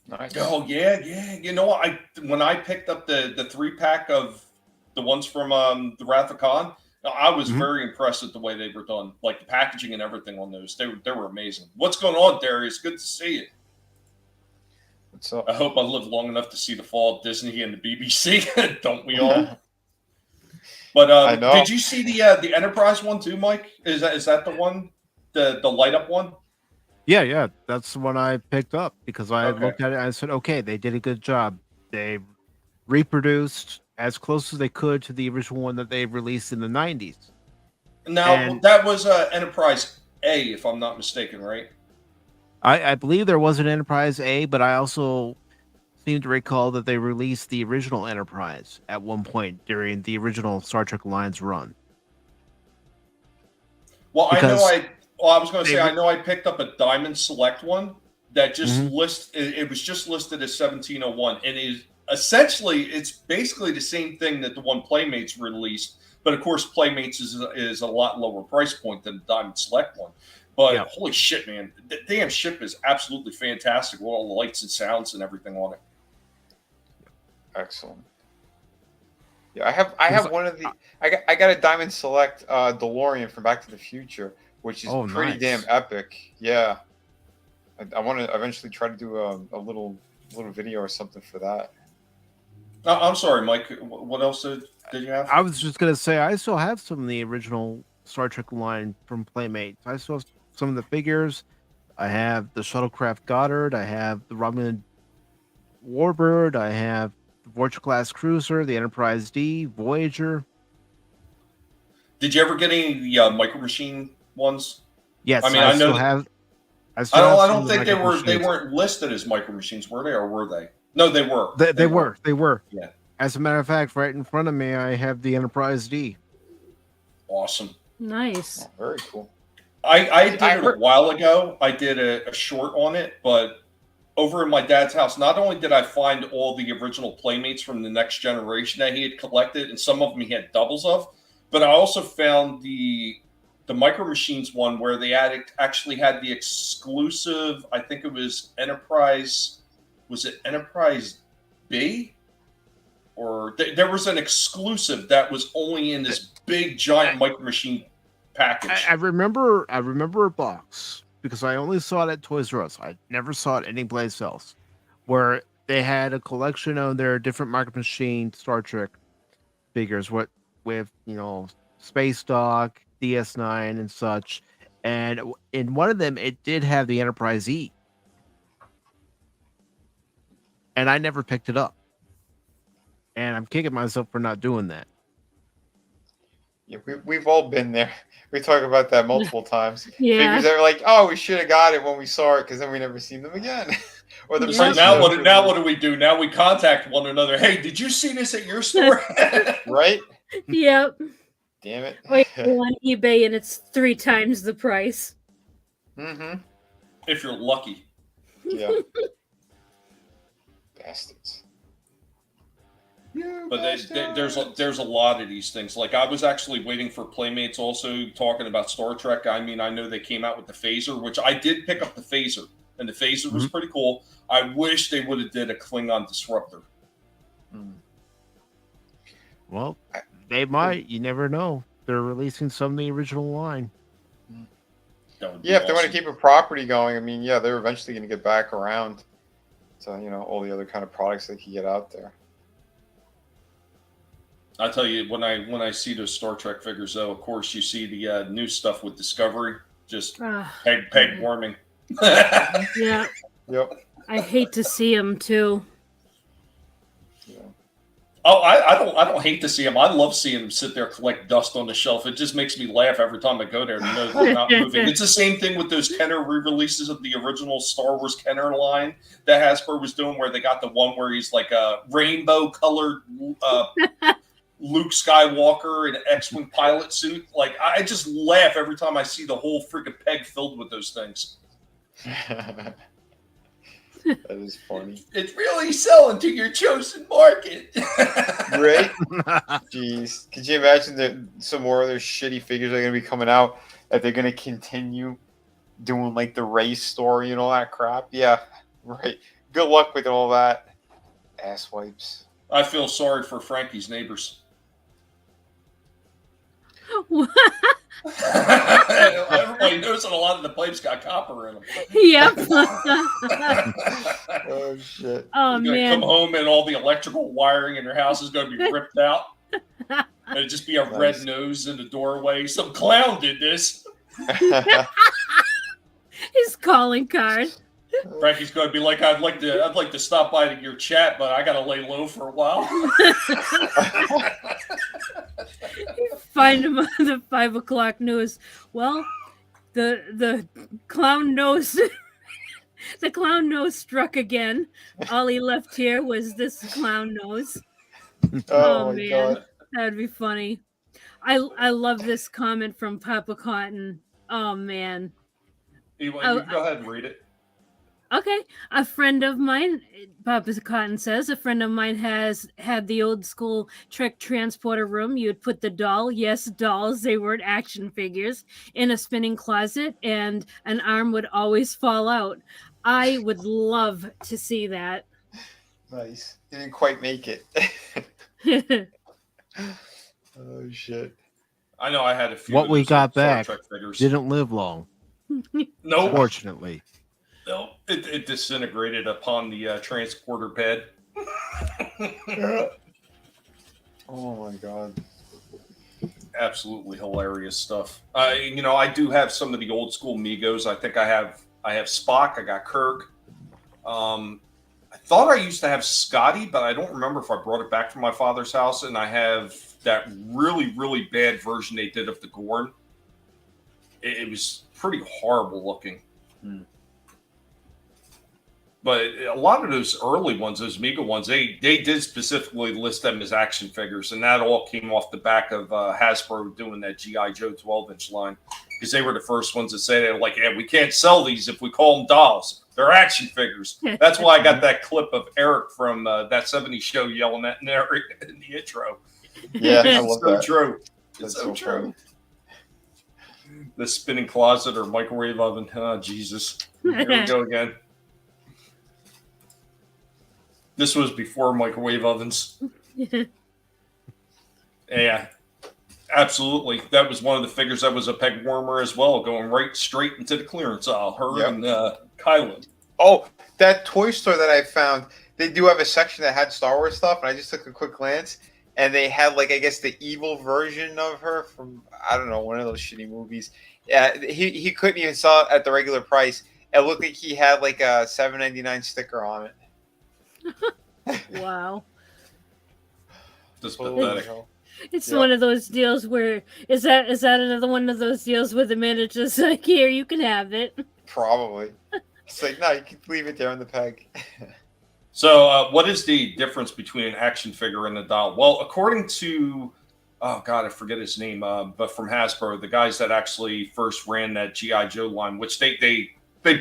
B: Nice. Oh, yeah. You know what? When I picked up the 3-pack of the ones from the Wrath of Khan, I was very impressed with the way they were done. Like the packaging and everything on those. They were amazing. What's going on, Darius? Good to see you.
C: What's up?
B: I hope I live long enough to see the fall of Disney and the BBC. Don't we all? But did you see the Enterprise one too, Mike? Is that the one, the light up one?
E: Yeah, that's the one I picked up because I looked at it and I said, okay, they did a good job. They reproduced as close as they could to the original one that they released in the 90s.
B: Now, that was Enterprise A, if I'm not mistaken, right?
E: I believe there was an Enterprise A, but I also seem to recall that they released the original Enterprise at one point during the original Star Trek Alliance run.
B: Well, I was going to say, I know I picked up a Diamond Select one, that just it was just listed as 1701, and it's basically the same thing that the one Playmates released, but of course Playmates is a lot lower price point than the Diamond Select one. But holy shit, man, the damn ship is absolutely fantastic with all the lights and sounds and everything on it.
C: Excellent. Yeah, I have one of the I got a Diamond Select DeLorean from Back to the Future, which is pretty damn epic. Yeah. I want to eventually try to do a little video or something for that.
B: I'm sorry, Mike. What else did you have?
E: I was just gonna say I still have some of the original Star Trek line from Playmates. I still have some of the figures. I have the Shuttlecraft Goddard. I have the Romulan Warbird. I have the Voyager class cruiser, the Enterprise D, Voyager.
B: Did you ever get any of the Micro Machine ones?
E: Yes,
B: I mean, I know
E: have.
B: I don't think they weren't listed as Micro Machines, were they, or were they? No, they were.
E: They were.
B: Yeah.
E: As a matter of fact, right in front of me, I have the Enterprise D.
B: Awesome.
D: Nice.
C: Oh, very cool.
B: I did it a while ago. I did a short on it, but over in my dad's house, not only did I find all the original Playmates from the Next Generation that he had collected, and some of them he had doubles of, but I also found the Micro Machines one where they actually had the exclusive, I think it was Enterprise, was it Enterprise B? Or there was an exclusive that was only in this big giant Micro Machine package.
E: I remember a box because I only saw it at Toys R Us. I never saw it anyplace else, where they had a collection of their different Micro Machine Star Trek figures with Space Dock, DS9 and such, and in one of them it did have the Enterprise E, and I never picked it up, and I'm kicking myself for not doing that.
C: Yeah, we've all been there. We talk about that multiple times.
D: Yeah.
C: Figures that are like, oh, we should have got it when we saw it, because then we never seen them again. Or the
B: So now what do we do? Now we contact one another. Hey, did you see this at your store?
C: Right?
D: Yep.
C: Damn it.
D: Wait, go on eBay and it's 3 times the price.
C: Mm-hmm.
B: If you're lucky.
C: Yeah. Bastards.
B: But there's a lot of these things. Like I was actually waiting for Playmates also talking about Star Trek. I mean, I know they came out with the phaser, which I did pick up the phaser, and the phaser was pretty cool. I wish they would have did a Klingon disruptor.
E: Well, they might. You never know. They're releasing some of the original line.
C: Yeah, if they want to keep a property going, I mean, yeah, they're eventually going to get back around to all the other kind of products they can get out there.
B: I tell you, when I see those Star Trek figures, though, of course, you see the new stuff with Discovery, just peg warming.
D: Yeah.
C: Yep.
D: I hate to see them too.
C: Yeah.
B: Oh, I don't hate to see them. I love seeing them sit there, collect dust on the shelf. It just makes me laugh every time I go there. You know, they're not moving. It's the same thing with those Kenner re-releases of the original Star Wars Kenner line that Hasbro was doing, where they got the one where he's like a rainbow-colored Luke Skywalker in an X-Wing pilot suit. Like, I just laugh every time I see the whole freaking peg filled with those things.
C: That is funny.
B: It's really selling to your chosen market.
C: Right? Jeez. Could you imagine that some more of those shitty figures are going to be coming out, that they're going to continue doing like the race story and all that crap? Yeah, right. Good luck with all that. Asswipes.
B: I feel sorry for Frankie's neighbors. Everybody knows that a lot of the pipes got copper in them.
D: Yep.
C: Oh, shit.
D: Oh,
B: You're going to come home and all the electrical wiring in your house is going to be ripped out. It'd just be a red nose in the doorway. Some clown did this.
D: His calling card.
B: Frankie's going to be like, I'd like to stop by to your chat, but I got to lay low for a while.
D: Find him on the 5 o'clock news. Well, the clown nose, the clown nose struck again. All he left here was this clown nose. Oh man, God. That'd be funny. I love this comment from Papa Cotton. Oh man.
B: You go ahead and read it.
D: Okay, a friend of mine, Bob Cotton says, a friend of mine has had the old school Trek transporter room. You'd put the doll, yes, dolls, they weren't action figures, in a spinning closet, and an arm would always fall out. I would love to see that.
C: Nice. He didn't quite make it. Oh shit.
B: I know I had a few.
E: What
B: of
E: we
B: those
E: got
B: Star
E: back
B: Trek figures.
E: didn't live long,
B: Nope.
E: fortunately.
B: No, it disintegrated upon the transporter pad.
C: Oh my god.
B: Absolutely hilarious stuff. I do have some of the old school Migos. I think I have Spock. I got Kirk. I thought I used to have Scotty, but I don't remember if I brought it back from my father's house. And I have that really, really bad version they did of the Gorn. It was pretty horrible looking. But a lot of those early ones, those Mega ones, they did specifically list them as action figures, and that all came off the back of Hasbro doing that G.I. Joe 12-inch line, because they were the first ones to say, they were like, yeah, we can't sell these if we call them dolls. They're action figures. That's why I got that clip of Eric from that 70s show yelling at Eric in the intro.
C: Yeah, I love
B: so
C: that.
B: True.
C: That's
B: It's
C: so
B: true. The spinning closet or microwave oven. Oh, Jesus. Here we go again. This was before microwave ovens. Yeah, absolutely. That was one of the figures that was a peg warmer as well, going right straight into the clearance aisle. Her and Kylo.
C: Oh, that toy store that I found, they do have a section that had Star Wars stuff, and I just took a quick glance, and they had, like, I guess the evil version of her from, I don't know, one of those shitty movies. Yeah, he couldn't even sell it at the regular price. It looked like he had, like, a $7.99 sticker on it.
D: Wow.
B: Just pathetic.
D: It's one of those deals where is that another one of those deals where the manager's like, here, you can have it.
C: Probably. It's like, no, you can leave it there on the peg.
B: So, what is the difference between an action figure and a doll? Well, according to, oh God, I forget his name, but from Hasbro, the guys that actually first ran that G.I. Joe line, which they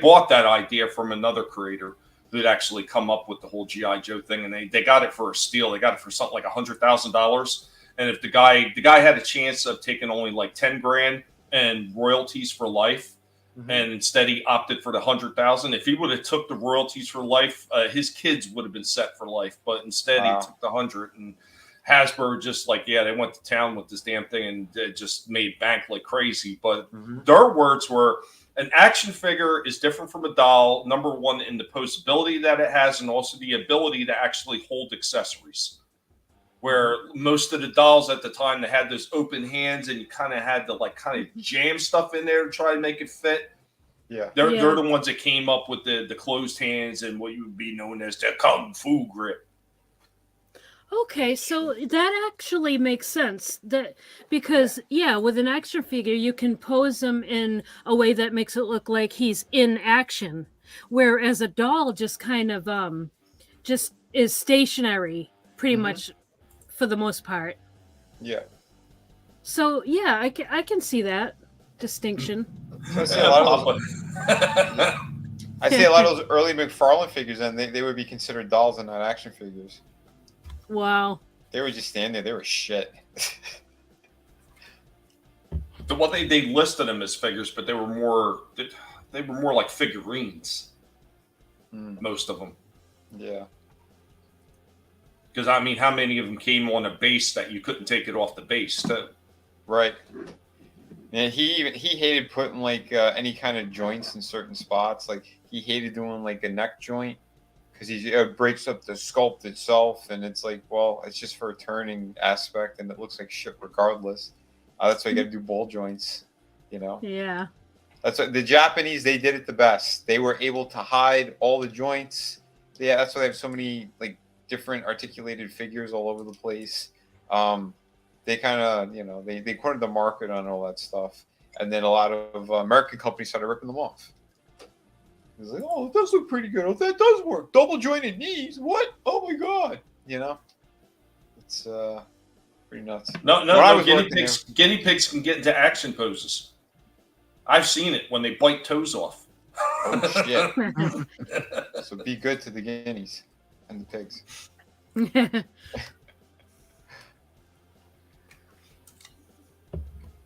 B: bought that idea from another creator who'd actually come up with the whole G.I. Joe thing, and they got it for a steal. They got it for something like $100,000. And if the guy had a chance of taking only like 10 grand and royalties for life, and instead he opted for the 100,000. If he would have took the royalties for life, his kids would have been set for life. But instead he took the 100, and Hasbro just like, yeah, they went to town with this damn thing and it just made bank like crazy. But their words were, an action figure is different from a doll, number one, in the posability that it has, and also the ability to actually hold accessories. Where most of the dolls at the time, they had those open hands and you kind of had to like kind of jam stuff in there to try to make it fit.
C: Yeah.
B: They're the ones that came up with the closed hands and what you would be known as the Kung Fu grip.
D: Okay, so that actually makes sense. That because with an action figure you can pose him in a way that makes it look like he's in action, whereas a doll just kind of just is stationary pretty much for the most part.
C: Yeah.
D: So I can see that distinction.
C: So I see a lot of those early McFarlane figures, and they would be considered dolls and not action figures.
D: Wow.
C: They were just standing there. They were shit.
B: Well, they listed them as figures, but they were more like figurines. Most of them.
C: Yeah.
B: Because I mean, how many of them came on a base that you couldn't take it off the base?
C: Right. And he hated putting like any kind of joints in certain spots. Like he hated doing like a neck joint because it breaks up the sculpt itself, and it's like, well, it's just for a turning aspect, and it looks like shit regardless. That's why you got to do ball joints, you know.
D: Yeah.
C: That's what the Japanese, they did it the best. They were able to hide all the joints. Yeah, that's why they have so many like different articulated figures all over the place. They kind of, they cornered the market on all that stuff, and then a lot of American companies started ripping them off. It was like, oh, it does look pretty good. Oh, that does work. Double jointed knees. What? Oh my god. It's pretty nuts.
B: No. Guinea pigs can get into action poses. I've seen it when they bite toes off.
C: Oh shit! So be good to the guineas and the pigs.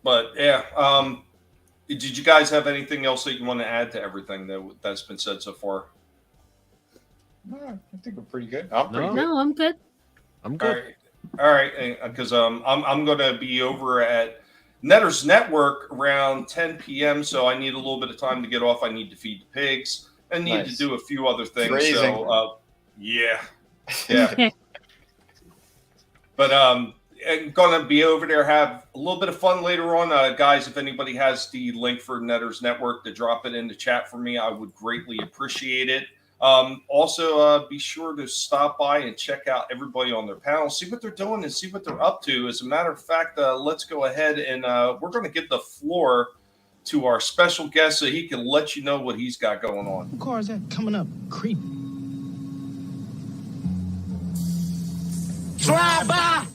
B: But yeah, did you guys have anything else that you want to add to everything that's been said so far?
C: No, I think we're pretty good. I'm pretty good.
D: No, I'm good.
E: I'm good.
B: All right, because I'm going to be over at Netter's Network around 10 p.m. So I need a little bit of time to get off. I need to feed the pigs. I need to do a few other things.
C: Grazing.
B: So yeah. But I'm going to be over there, have a little bit of fun later on. Guys, if anybody has the link for Netter's Network to drop it in the chat for me, I would greatly appreciate it. Also, be sure to stop by and check out everybody on their panel, see what they're doing and see what they're up to. As a matter of fact, let's go ahead and we're going to give the floor to our special guest so he can let you know what he's got going on.
I: What car is that coming up? Creep. Drive by.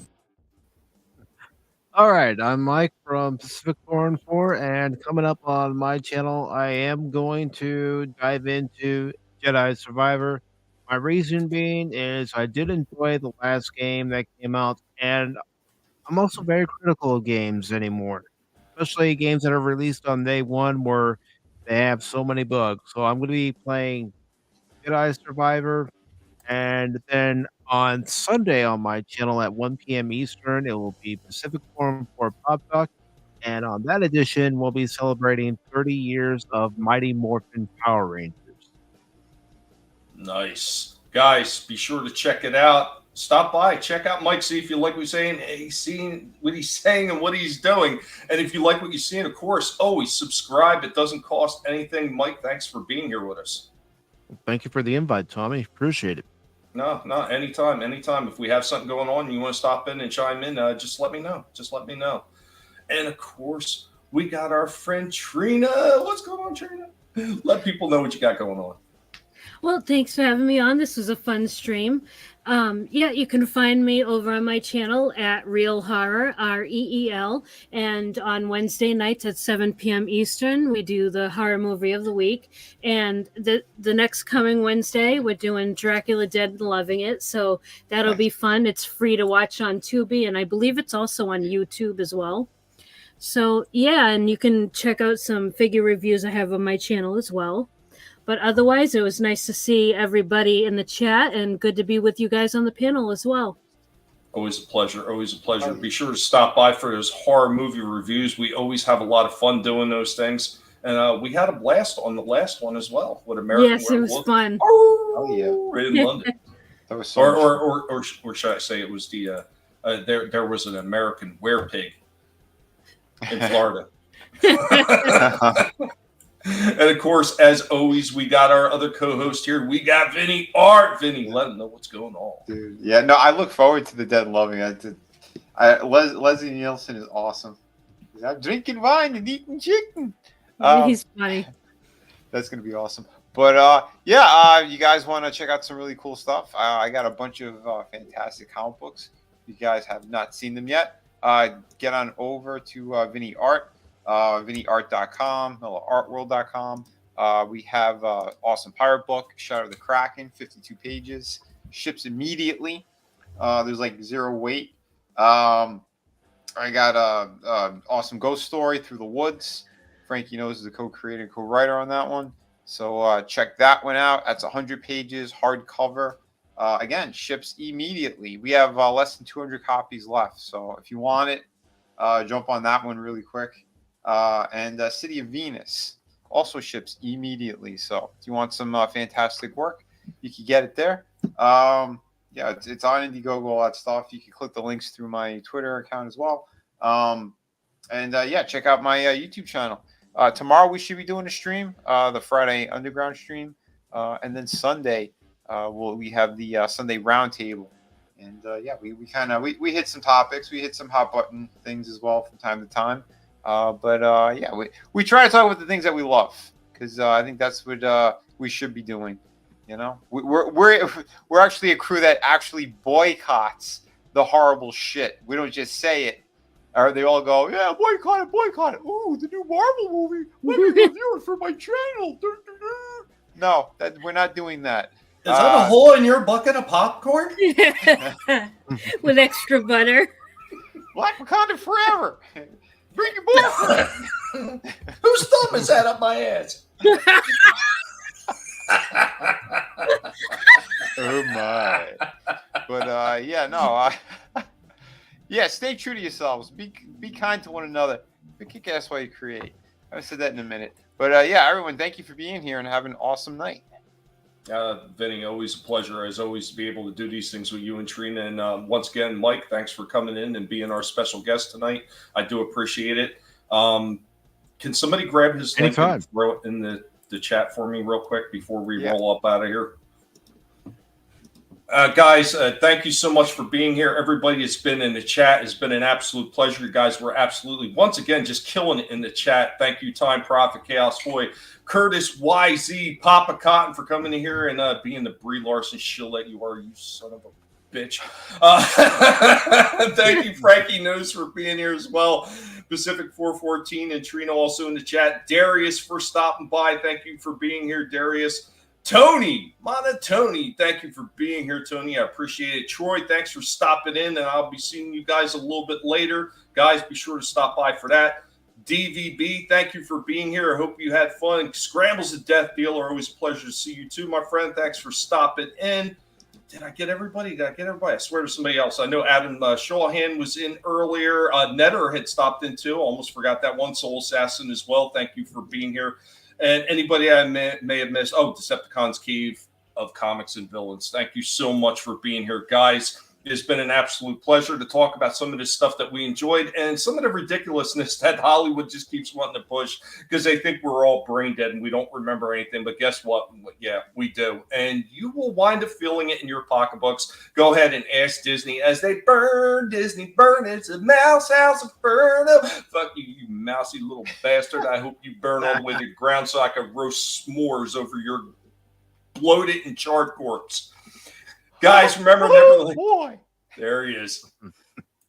E: All right, I'm Mike from Pacific Foreign 4, and coming up on my channel, I am going to dive into Jedi Survivor. My reason being is I did enjoy the last game that came out, and I'm also very critical of games anymore, especially games that are released on day one where they have so many bugs. So I'm going to be playing Jedi Survivor, and then on Sunday on my channel at 1 p.m. Eastern, it will be Pacific Forum 4 Pop Talk. And on that edition, we'll be celebrating 30 years of Mighty Morphin Power Rangers.
B: Nice. Guys, be sure to check it out. Stop by, check out Mike, see if you like what he's saying. Hey, seeing what he's saying and what he's doing. And if you like what you're seeing, of course, always subscribe. It doesn't cost anything. Mike, thanks for being here with us.
E: Thank you for the invite, Tommy. Appreciate it.
B: No, anytime. If we have something going on and you want to stop in and chime in, just let me know. And of course, we got our friend Trina. What's going on, Trina? Let people know what you got going on.
D: Well, thanks for having me on. This was a fun stream. Yeah, you can find me over on my channel at Real Horror, REEL, and on Wednesday nights at 7 p.m. Eastern, we do the horror movie of the week. And the next coming Wednesday, we're doing Dracula Dead and Loving It, so that'll be fun. It's free to watch on Tubi, and I believe it's also on YouTube as well. So, yeah, and you can check out some figure reviews I have on my channel as well. But otherwise, it was nice to see everybody in the chat and good to be with you guys on the panel as well.
B: Always a pleasure. Be sure to stop by for those horror movie reviews. We always have a lot of fun doing those things. And we had a blast on the last one as well with American
D: Yes,
B: Werewolf.
D: it was fun.
C: Oh yeah,
B: In London.
C: That was so
B: or should I say it was the there was an American werepig in Florida. And of course, as always, we got our other co-host here. We got Vinnie Art. Vinnie, let them know what's going on.
C: Dude, yeah, no, I look forward to the Dead and Loving. Leslie Nielsen is awesome. I'm drinking wine and eating chicken.
D: He's funny.
C: That's gonna be awesome. But you guys want to check out some really cool stuff? I got a bunch of fantastic comic books. If you guys have not seen them yet, get on over to Vinnie Art. VinnieArt.com, artworld.com. We have awesome pirate book, Shadow of the Kraken, 52 pages, ships immediately. There's like 0 weight. I got awesome ghost story, Through the Woods. Frankie Knows is the co-creator and co-writer on that one. So check that one out. That's 100 pages, hardcover. Again, ships immediately. We have less than 200 copies left. So if you want it, jump on that one really quick. And City of Venus also ships immediately. So if you want some fantastic work, you can get it there. It's on Indiegogo, all that stuff. You can click the links through my Twitter account as well. Check out my YouTube channel. Tomorrow we should be doing a stream, the Friday Underground stream. And then Sunday, we have the Sunday Roundtable. And we hit some topics. We hit some hot button things as well from time to time. We try to talk about the things that we love, because I think that's what we should be doing. You know, we're actually a crew that actually boycotts the horrible shit. We don't just say it, or they all go, yeah, boycott it. Ooh, the new Marvel movie. Let me review it for my channel. No, we're not doing that.
B: Is that a hole in your bucket of popcorn?
D: With extra butter.
C: Black Wakanda forever. Bring your boyfriend.
B: Whose thumb is that up my ass?
C: Oh my! But yeah, no. Yeah, stay true to yourselves. Be kind to one another. Be kick-ass while you create. I said that in a minute. But yeah, everyone, thank you for being here and have an awesome night.
B: Vinnie, always a pleasure, as always, to be able to do these things with you and Trina. And once again, Mike, thanks for coming in and being our special guest tonight. I do appreciate it. Can somebody grab his link and throw it in the chat for me real quick before we roll up out of here? Guys, thank you so much for being here. Everybody that's been in the chat, has been an absolute pleasure. You guys were absolutely, once again, just killing it in the chat. Thank you, Time Prophet, Chaos Boy, Curtis YZ, Papa Cotton for coming in here and being the Brie Larson shill that you are, you son of a bitch. Thank you, Frankie Knows, for being here as well. Pacific 414 and Trina also in the chat. Darius for stopping by. Thank you for being here, Darius. Tony, Tony, thank you for being here, Tony. I appreciate it. Troy, thanks for stopping in, and I'll be seeing you guys a little bit later. Guys, be sure to stop by for that. DVB, thank you for being here. I hope you had fun. Scrambles of Death Dealer, always a pleasure to see you too, my friend. Thanks for stopping in. Did I get everybody? I swear to somebody else. I know Adam Shawhan was in earlier. Netter had stopped in too. Almost forgot that one. Soul Assassin as well. Thank you for being here. And anybody I may have missed. Oh, Decepticons Cave of Comics and Villains. Thank you so much for being here, guys. It has been an absolute pleasure to talk about some of this stuff that we enjoyed and some of the ridiculousness that Hollywood just keeps wanting to push because they think we're all brain dead and we don't remember anything. But guess what? Yeah, we do. And you will wind up feeling it in your pocketbooks. Go ahead and ask Disney as they burn Disney, burn. It's a mouse house of burn. Fuck you, you mousy little bastard. I hope you burn all the way to the ground so I can roast s'mores over your bloated and charred corpse. Guys, remember, there he is.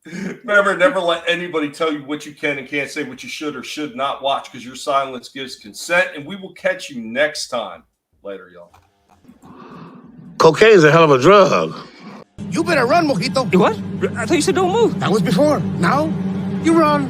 B: Remember, never let anybody tell you what you can and can't say, what you should or should not watch, because your silence gives consent, and we will catch you next time. Later, y'all.
A: Cocaine's a hell of a drug.
I: You better run, Mojito.
J: You what? I thought you said don't move.
I: That was before. Now, you run.